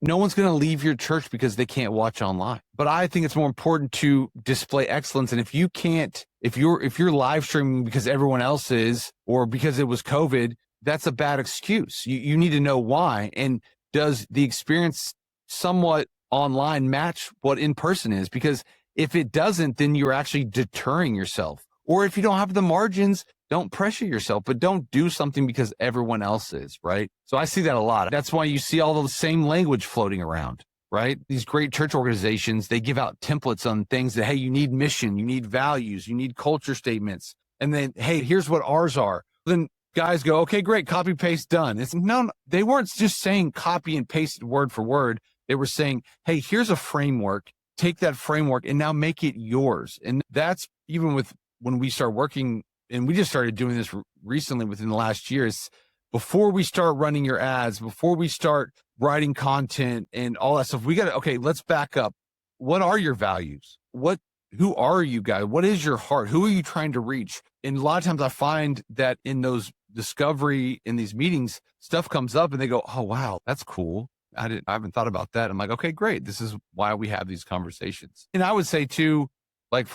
no one's going to leave your church because they can't watch online. But I think it's more important to display excellence. And if you can't, if you're live streaming because everyone else is, or because it was COVID, that's a bad excuse. You need to know why. And does the experience somewhat online match what in person is? Because if it doesn't, then you're actually deterring yourself. Or if you don't have the margins, don't pressure yourself, but don't do something because everyone else is, right? So I see that a lot. That's why you see all the same language floating around, right? These great church organizations, they give out templates on things that, hey, you need mission, you need values, you need culture statements. And then, hey, here's what ours are. Then guys go, okay, great, copy, paste, done. It's no, they weren't just saying copy and paste word for word. They were saying, hey, here's a framework, take that framework and now make it yours. And that's even with when we start working, and we just started doing this recently within the last year, is before we start running your ads, before we start writing content and all that stuff, we got to, okay, let's back up. What are your values? Who are you guys? What is your heart? Who are you trying to reach? And a lot of times I find that in those discovery, in these meetings, stuff comes up and they go, oh, wow, that's cool. I haven't thought about that. I'm like, okay, great. This is why we have these conversations. And I would say too, like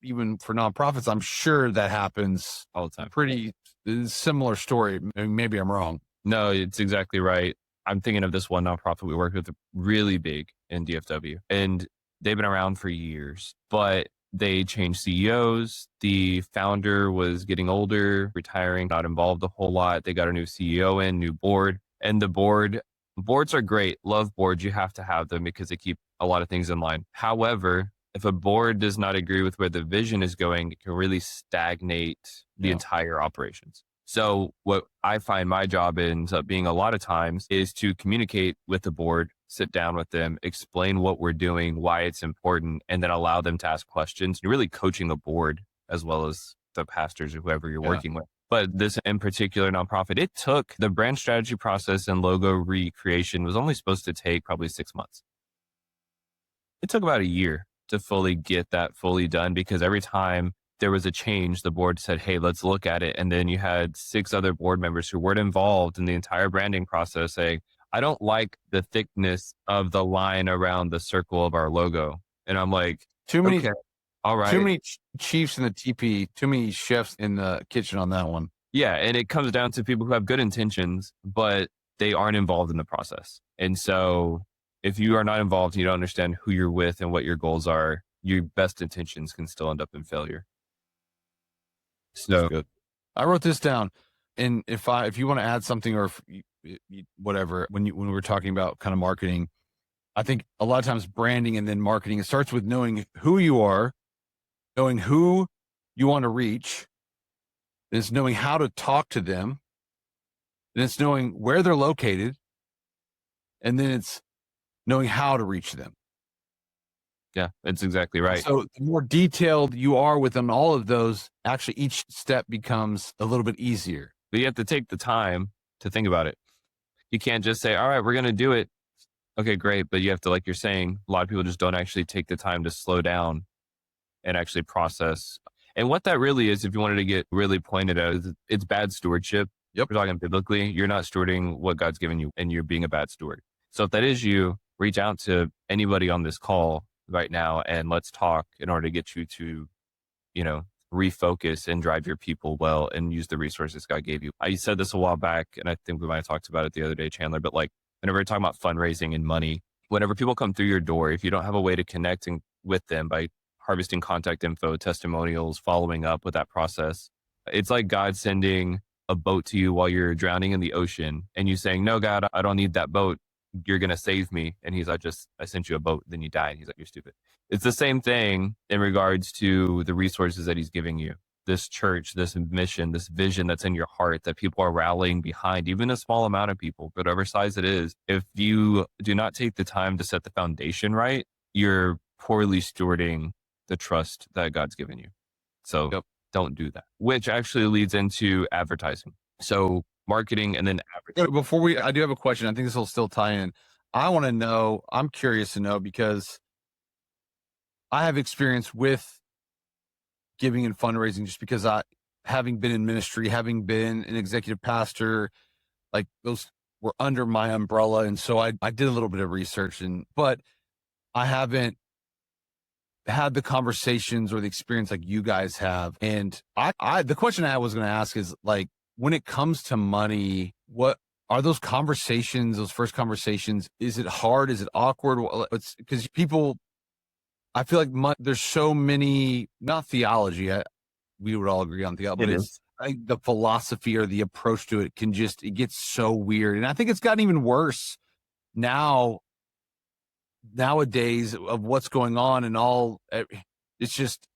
even for nonprofits, I'm sure that happens all the time. Pretty similar story. Maybe I'm wrong. No, it's exactly right. I'm thinking of this one nonprofit we worked with, really big in DFW, and they've been around for years, but they changed CEOs. The founder was getting older, retiring, not involved a whole lot. They got a new CEO in, new board, and the boards are great. Love boards. You have to have them because they keep a lot of things in line. However, if a board does not agree with where the vision is going, it can really stagnate the entire operations. So what I find my job ends up being a lot of times is to communicate with the board, sit down with them, explain what we're doing, why it's important, and then allow them to ask questions. You're really coaching the board as well as the pastors or whoever you're working with. But this in particular nonprofit, it took the brand strategy process and logo recreation was only supposed to take probably 6 months. It took about a year to fully get that fully done, because every time there was a change, the board said, hey, let's look at it. And then you had 6 other board members who weren't involved in the entire branding process saying, I don't like the thickness of the line around the circle of our logo. And I'm like, Too many, okay, all too right. many chiefs in the TP, too many chefs in the kitchen on that one. Yeah. And it comes down to people who have good intentions, but they aren't involved in the process. And so if you are not involved and you don't understand who you're with and what your goals are, your best intentions can still end up in failure. That's So good. I wrote this down, and if you want to add something, or if whatever, when we were talking about kind of marketing, I think a lot of times branding and then marketing, it starts with knowing who you are, knowing who you want to reach. It's knowing how to talk to them. Then it's knowing where they're located. And then it's knowing how to reach them. yeah, that's exactly right. So the more detailed you are within all of those, actually each step becomes a little bit easier. But you have to take the time to think about it. You can't just say, all right, we're going to do it. Okay, great. But you have to, like you're saying, a lot of people just don't actually take the time to slow down and actually process. And what that really is, if you wanted to get really pointed out, is it's bad stewardship. Yep. We're talking biblically. You're not stewarding what God's given you, and you're being a bad steward. So if that is you, reach out to anybody on this call right now and let's talk in order to get you to, refocus and drive your people well and use the resources God gave you. I said this a while back, and I think we might have talked about it the other day, Chandler, but like whenever we're talking about fundraising and money, whenever people come through your door, if you don't have a way to connect with them by harvesting contact info, testimonials, following up with that process, it's like God sending a boat to you while you're drowning in the ocean and you saying, no, God, I don't need that boat. You're going to save me. And he's like, I sent you a boat. Then you die. And he's like, you're stupid. It's the same thing in regards to the resources that he's giving you. This church, this mission, this vision that's in your heart that people are rallying behind, even a small amount of people, whatever size it is. If you do not take the time to set the foundation right, you're poorly stewarding the trust that God's given you. So don't do that, which actually leads into advertising. So marketing and then advertising. I do have a question. I think this will still tie in. I'm curious to know, because I have experience with giving and fundraising, just because having been in ministry, having been an executive pastor, like those were under my umbrella. And so I did a little bit of research, but I haven't had the conversations or the experience like you guys have. And the question I was going to ask is, like, when it comes to money, what are those conversations, those first conversations? Is it hard? Is it awkward? It's because I feel like there's so many, not theology. We would all agree on theology, but it's like the philosophy or the approach to it it gets so weird. And I think it's gotten even worse nowadays of what's going on and all. It's just,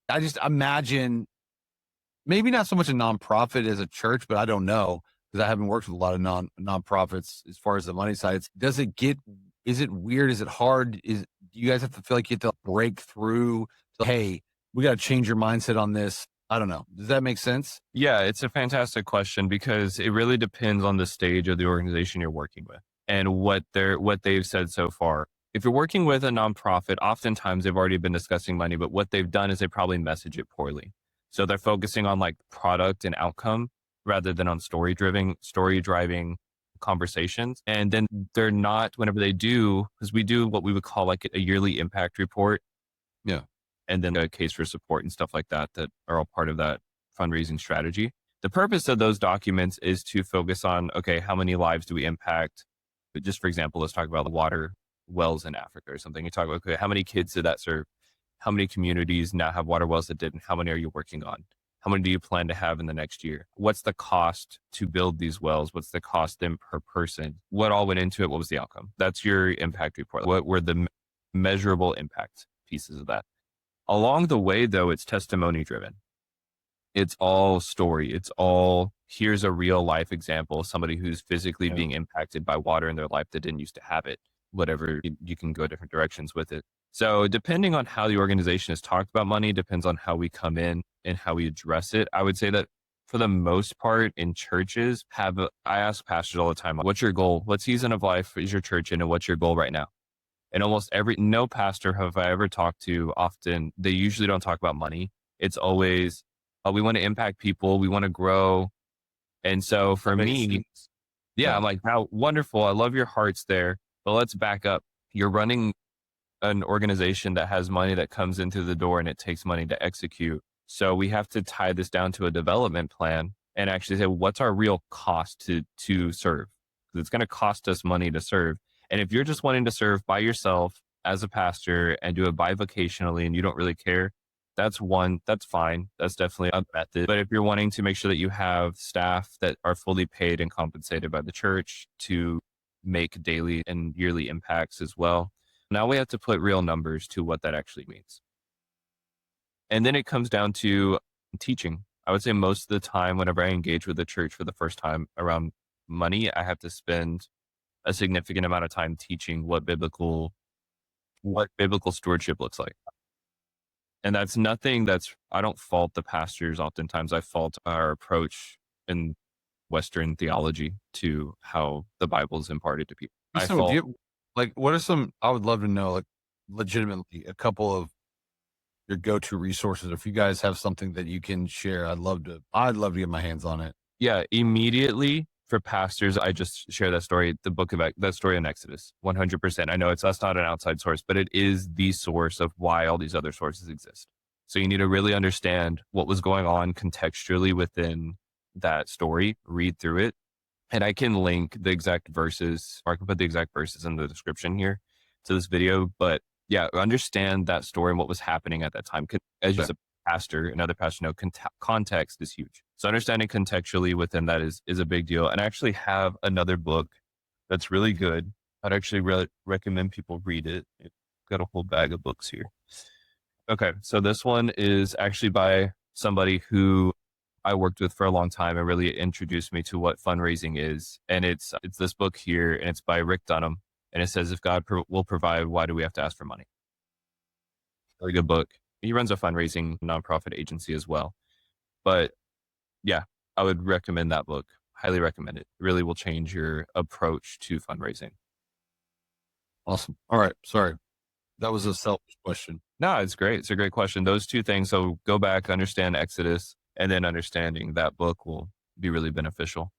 I just imagine, maybe not so much a nonprofit as a church, but I don't know, because I haven't worked with a lot of nonprofits as far as the money side. Is it weird? Is it hard? Do you guys have to feel like you have to break through? Hey, we got to change your mindset on this. I don't know. Does that make sense? Yeah, it's a fantastic question, because it really depends on the stage of the organization you're working with and what they've said so far. If you're working with a nonprofit, oftentimes they've already been discussing money, but what they've done is they probably message it poorly. So they're focusing on like product and outcome rather than on story driving conversations. And then they're not, whenever they do, because we do what we would call like a yearly impact report. Yeah. And then a case for support and stuff like that are all part of that fundraising strategy. The purpose of those documents is to focus on, okay, how many lives do we impact? But just for example, let's talk about the water wells in Africa or something. You talk about, okay, how many kids did that serve? How many communities now have water wells that didn't? How many are you working on? How many do you plan to have in the next year? What's the cost to build these wells? What's the cost then per person? What all went into it? What was the outcome? That's your impact report. What were the measurable impact pieces of that? Along the way, though, it's testimony driven. It's all story. It's all, here's a real life example, somebody who's physically being impacted by water in their life that didn't used to have it. Whatever, you can go different directions with it. So depending on how the organization has talked about money, depends on how we come in and how we address it. I would say that for the most part in churches, I ask pastors all the time, what's your goal? What season of life is your church in, and what's your goal right now? And almost no pastor have I ever talked to, often, they usually don't talk about money. It's always, we want to impact people. We want to grow. And so for me, Yeah, So I'm like, how wonderful. I love your hearts there. But let's back up. You're running an organization that has money that comes in through the door and it takes money to execute. So we have to tie this down to a development plan and actually say, what's our real cost to serve? Because it's going to cost us money to serve. And if you're just wanting to serve by yourself as a pastor and do it bivocationally and you don't really care, that's fine. That's definitely a method. But if you're wanting to make sure that you have staff that are fully paid and compensated by the church to make daily and yearly impacts as well, now we have to put real numbers to what that actually means. And then it comes down to teaching. I would say most of the time, whenever I engage with the church for the first time around money, I have to spend a significant amount of time teaching what biblical stewardship looks like. And that's nothing I don't fault the pastors. Oftentimes I fault our approach in Western theology to how the Bible is imparted to people. what are some, I would love to know, like legitimately a couple of your go-to resources. If you guys have something that you can share, I'd love to get my hands on it. Yeah, immediately for pastors, I just share that story, that story in Exodus, 100%. I know that's not an outside source, but it is the source of why all these other sources exist. So you need to really understand what was going on contextually within that story, read through it. And I can link the exact verses, or I can put the exact verses in the description here to this video. But yeah, understand that story and what was happening at that time. As a pastor, another pastor know, context is huge. So understanding contextually within that is a big deal. And I actually have another book that's really good. I'd actually really recommend people read it. I've got a whole bag of books here. Okay, so this one is actually by somebody who I worked with for a long time and really introduced me to what fundraising is. And it's this book here, and it's by Rick Dunham. And it says, if God will provide, why do we have to ask for money? Really good book. He runs a fundraising nonprofit agency as well. But yeah, I would recommend that book. Highly recommend it. It really will change your approach to fundraising. Awesome. All right. Sorry. That was a selfish question. No, it's great. It's a great question. Those two things. So go back, understand Exodus, and then understanding that book will be really beneficial.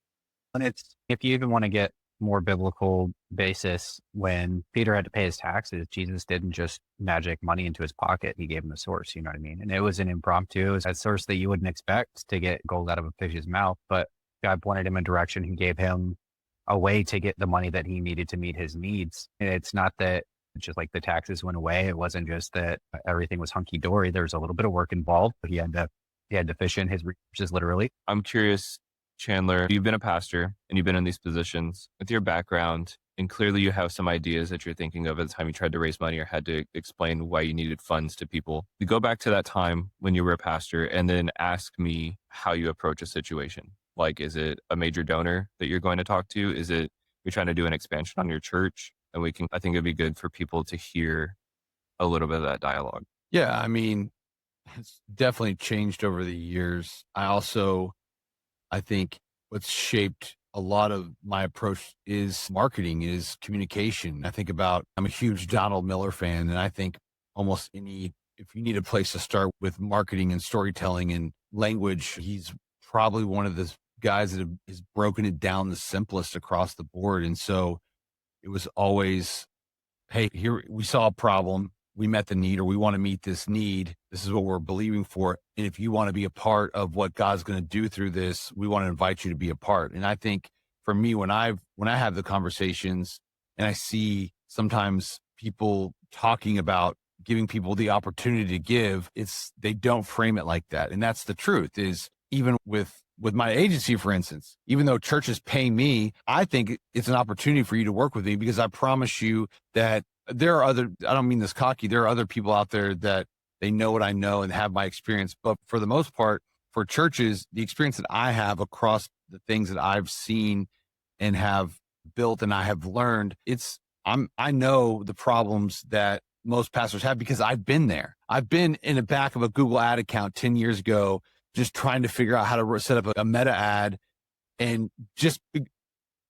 And if you even want to get more biblical basis, when Peter had to pay his taxes, Jesus didn't just magic money into his pocket. He gave him a source, you know what I mean? And it was an impromptu, it was a source that you wouldn't expect to get gold out of a fish's mouth, but God pointed him in direction. He gave him a way to get the money that he needed to meet his needs. And it's not that just like the taxes went away. It wasn't just that everything was hunky dory. There was a little bit of work involved, but he had to fish in his resources literally. I'm curious, Chandler, you've been a pastor and you've been in these positions with your background, and clearly you have some ideas that you're thinking of at the time you tried to raise money or had to explain why you needed funds to people. You go back to that time when you were a pastor and then ask me how you approach a situation. Like, is it a major donor that you're going to talk to? Is it you're trying to do an expansion on your church? And I think it'd be good for people to hear a little bit of that dialogue. Yeah. I mean, it's definitely changed over the years. I think what's shaped a lot of my approach is marketing, is communication. I'm a huge Donald Miller fan, and I think if you need a place to start with marketing and storytelling and language, he's probably one of the guys that has broken it down the simplest across the board. And so it was always, hey, here we saw a problem. We met the need, or we want to meet this need. This is what we're believing for. And if you want to be a part of what God's going to do through this, we want to invite you to be a part. And I think for me, when I have the conversations and I see sometimes people talking about giving people the opportunity to give, they don't frame it like that. And that's the truth. Is even with my agency, for instance, even though churches pay me, I think it's an opportunity for you to work with me, because I promise you that there are I don't mean this cocky, there are other people out there that they know what I know and have my experience. But for the most part, for churches, the experience that I have across the things that I've seen and have built and I have learned, I know the problems that most pastors have, because I've been there. I've been in the back of a Google ad account 10 years ago, just trying to figure out how to set up a meta ad, and just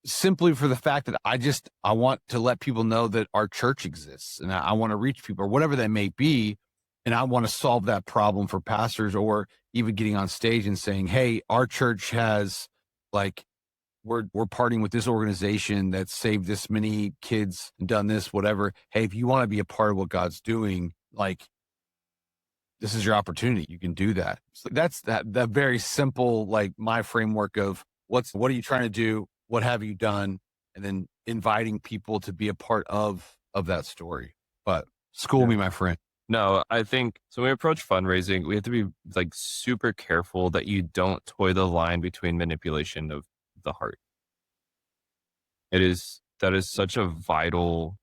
simply for the fact that I want to let people know that our church exists, and I want to reach people, or whatever that may be. And I want to solve that problem for pastors, or even getting on stage and saying, hey, our church has like we're partying with this organization that saved this many kids and done this, whatever. Hey, if you want to be a part of what God's doing, like, this is your opportunity. You can do that. So that's that very simple, like, my framework of what are you trying to do? What have you done? And then inviting people to be a part of that story. But school me, my friend. No, I think so. When we approach fundraising, we have to be like super careful that you don't toy the line between manipulation of the heart. That is such a vital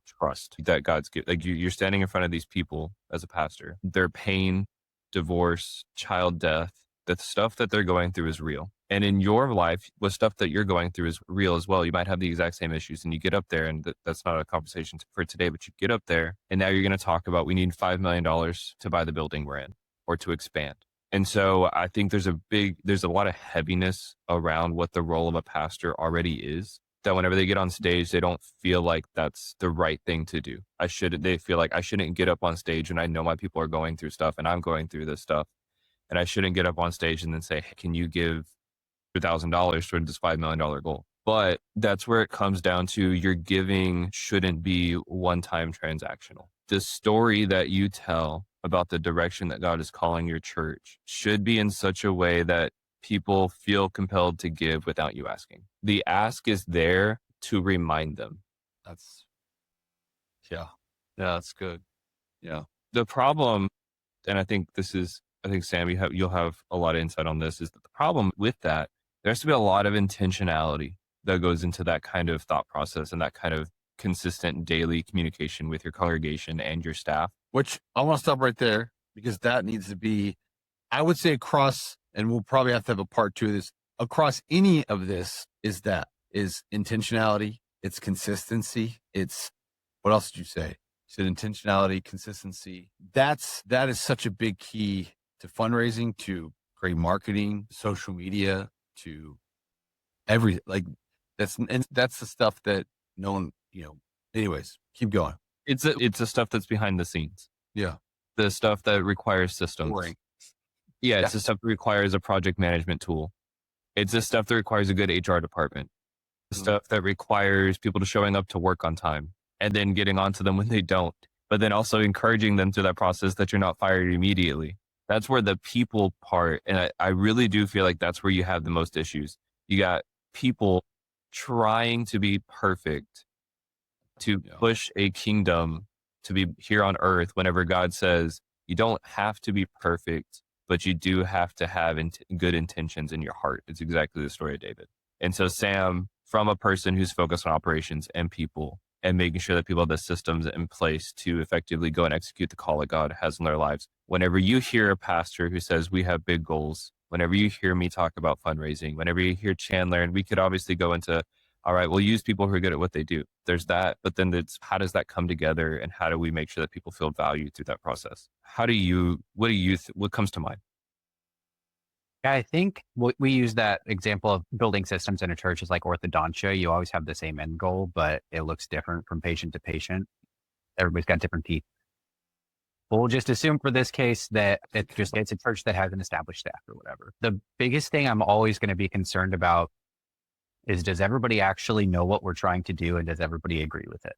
trust that God's given. Like you're standing in front of these people as a pastor, their pain, divorce, child death, the stuff that they're going through is real. And in your life, the stuff that you're going through is real as well. You might have the exact same issues, and you get up there, and that's not a conversation for today, but you get up there and now you're going to talk about, we need $5 million to buy the building we're in or to expand. And so I think there's a lot of heaviness around what the role of a pastor already is, that whenever they get on stage, they don't feel like that's the right thing to do. They feel like I shouldn't get up on stage when I know my people are going through stuff and I'm going through this stuff. And I shouldn't get up on stage and then say, hey, can you give $1,000 toward this $5 million goal? But that's where it comes down to, your giving shouldn't be one-time transactional. The story that you tell about the direction that God is calling your church should be in such a way that people feel compelled to give without you asking. The ask is there to remind them. That's good. Yeah. The problem, and I think Sam, you'll have a lot of insight on this, is that the problem with that, there has to be a lot of intentionality that goes into that kind of thought process and that kind of consistent daily communication with your congregation and your staff. Which I want to stop right there, because that needs to be, I would say, across, and we'll probably have to have a part 2 of this, across any of this is intentionality, it's consistency, it's, what else did you say? You said intentionality, consistency. That is such a big key to fundraising, to great marketing, social media, to everything. Like that's the stuff that no one, anyways, keep going. It's the stuff that's behind the scenes. Yeah. The stuff that requires systems. Boring. Yeah. It's the stuff that requires a project management tool. It's the stuff that requires a good HR department. The stuff that requires people to showing up to work on time and then getting onto them when they don't, but then also encouraging them through that process that you're not fired immediately. That's where the people part, and I really do feel like that's where you have the most issues. You got people trying to be perfect to push a kingdom to be here on earth, whenever God says you don't have to be perfect, but you do have to have good intentions in your heart. It's exactly the story of David. And so Sam, from a person who's focused on operations and people and making sure that people have the systems in place to effectively go and execute the call that God has in their lives. Whenever you hear a pastor who says we have big goals, whenever you hear me talk about fundraising, whenever you hear Chandler, and we could obviously go into, all right, we'll use people who are good at what they do. There's that, but then it's, how does that come together, and how do we make sure that people feel valued through that process? What comes to mind? Yeah, I think we use that example of building systems in a church is like orthodontia. You always have the same end goal, but it looks different from patient to patient. Everybody's got different teeth. We'll just assume for this case that it's a church that has an established staff or whatever. The biggest thing I'm always going to be concerned about is, does everybody actually know what we're trying to do, and does everybody agree with it?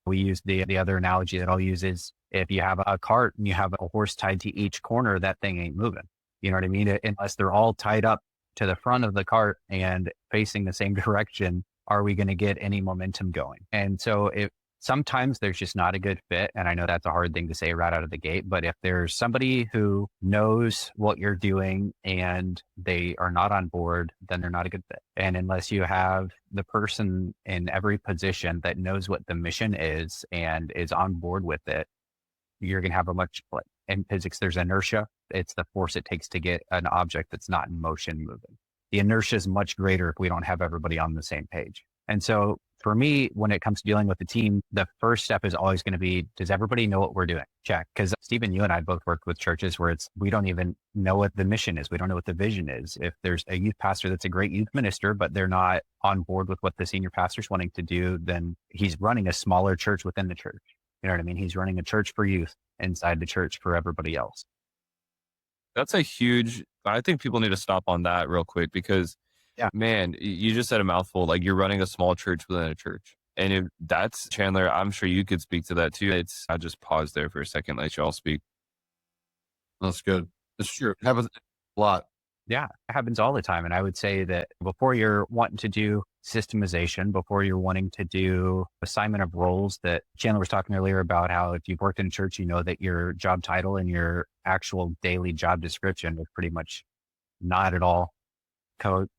We use the other analogy that I'll use is, if you have a cart and you have a horse tied to each corner, that thing ain't moving. You know what I mean? Unless they're all tied up to the front of the cart and facing the same direction, are we going to get any momentum going? And so sometimes there's just not a good fit. And I know that's a hard thing to say right out of the gate, but if there's somebody who knows what you're doing and they are not on board, then they're not a good fit. And unless you have the person in every position that knows what the mission is and is on board with it, you're going to have a much, like in physics, there's inertia. It's the force it takes to get an object that's not in motion moving. The inertia is much greater if we don't have everybody on the same page. And so for me, when it comes to dealing with the team, the first step is always going to be, does everybody know what we're doing? Check. Because Stephen, you and I both worked with churches where we don't even know what the mission is. We don't know what the vision is. If there's a youth pastor that's a great youth minister, but they're not on board with what the senior pastor's wanting to do, then he's running a smaller church within the church. You know what I mean? He's running a church for youth inside the church for everybody else. That's I think people need to stop on that real quick, because Man, you just said a mouthful. Like you're running a small church within a church. And if that's Chandler, I'm sure you could speak to that too. I'll just pause there for a second, let y'all speak. That's good. That's true. It happens a lot. Yeah, it happens all the time. And I would say that before you're wanting to do systemization, before you're wanting to do assignment of roles, that Chandler was talking earlier about how if you've worked in church, you know that your job title and your actual daily job description is pretty much not at all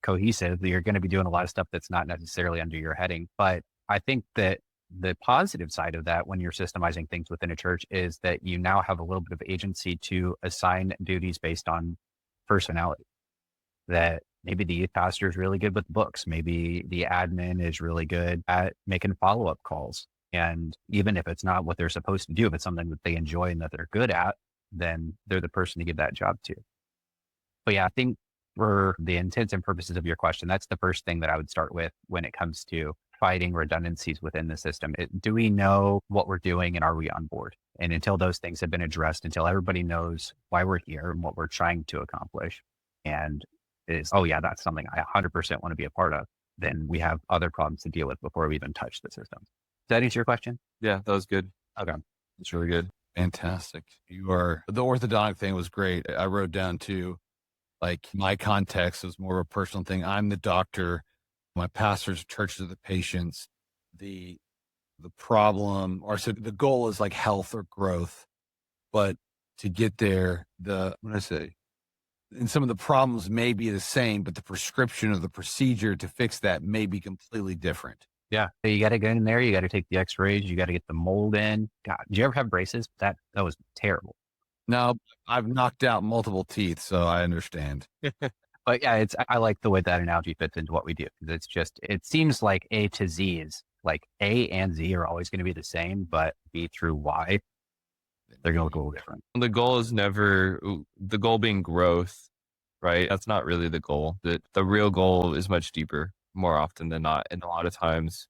cohesive. You're going to be doing a lot of stuff that's not necessarily under your heading. But I think that the positive side of that when you're systemizing things within a church is that you now have a little bit of agency to assign duties based on personality. That maybe the youth pastor is really good with books. Maybe the admin is really good at making follow-up calls. And even if it's not what they're supposed to do, if it's something that they enjoy and that they're good at, then they're the person to give that job to. But yeah, I think for the intents and purposes of your question, that's the first thing that I would start with when it comes to fighting redundancies within the system. Do we know what we're doing and are we on board? And until those things have been addressed, until everybody knows why we're here and what we're trying to accomplish, and is, oh yeah, that's something I 100% want to be a part of, then we have other problems to deal with before we even touch the system. Does that answer your question? Yeah, that was good. Okay. It's really good. Fantastic. The orthodontic thing was great. I wrote down too, like my context was more of a personal thing. I'm the doctor. My pastor's church are the patients. The problem, or so the goal is like health or growth. But to get there, and some of the problems may be the same, but the prescription or the procedure to fix that may be completely different. Yeah. So you got to go in there. You got to take the x-rays. You got to get the mold in. God, did you ever have braces? That was terrible. No, I've knocked out multiple teeth, so I understand. But yeah, I like the way that analogy fits into what we do. It's just, it seems like A to Z is like A and Z are always going to be the same, but B through Y, they're going to look a little different. The goal is never the goal being growth, right? That's not really the goal. The real goal is much deeper more often than not. And a lot of times,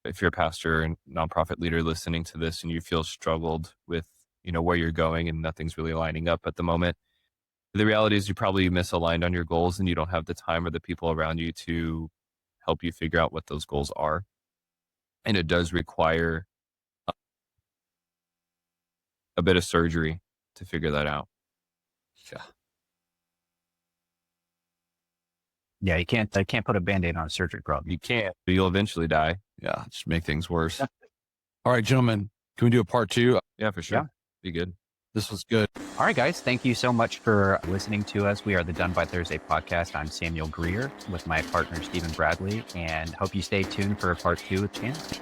if you're a pastor and nonprofit leader listening to this and you feel struggled with, where you're going and nothing's really lining up at the moment, the reality is you probably misaligned on your goals and you don't have the time or the people around you to help you figure out what those goals are. And it does require a bit of surgery to figure that out. Yeah. Yeah, you can't put a Band-Aid on a surgery problem. You can't, but you'll eventually die. Yeah, just make things worse. All right, gentlemen, can we do a part 2? Yeah, for sure. Yeah. Be good. This was good. All right, guys. Thank you so much for listening to us. We are the Done by Thursday podcast. I'm Samuel Greer with my partner, Stephen Bradley, and hope you stay tuned for part 2 with Chandler.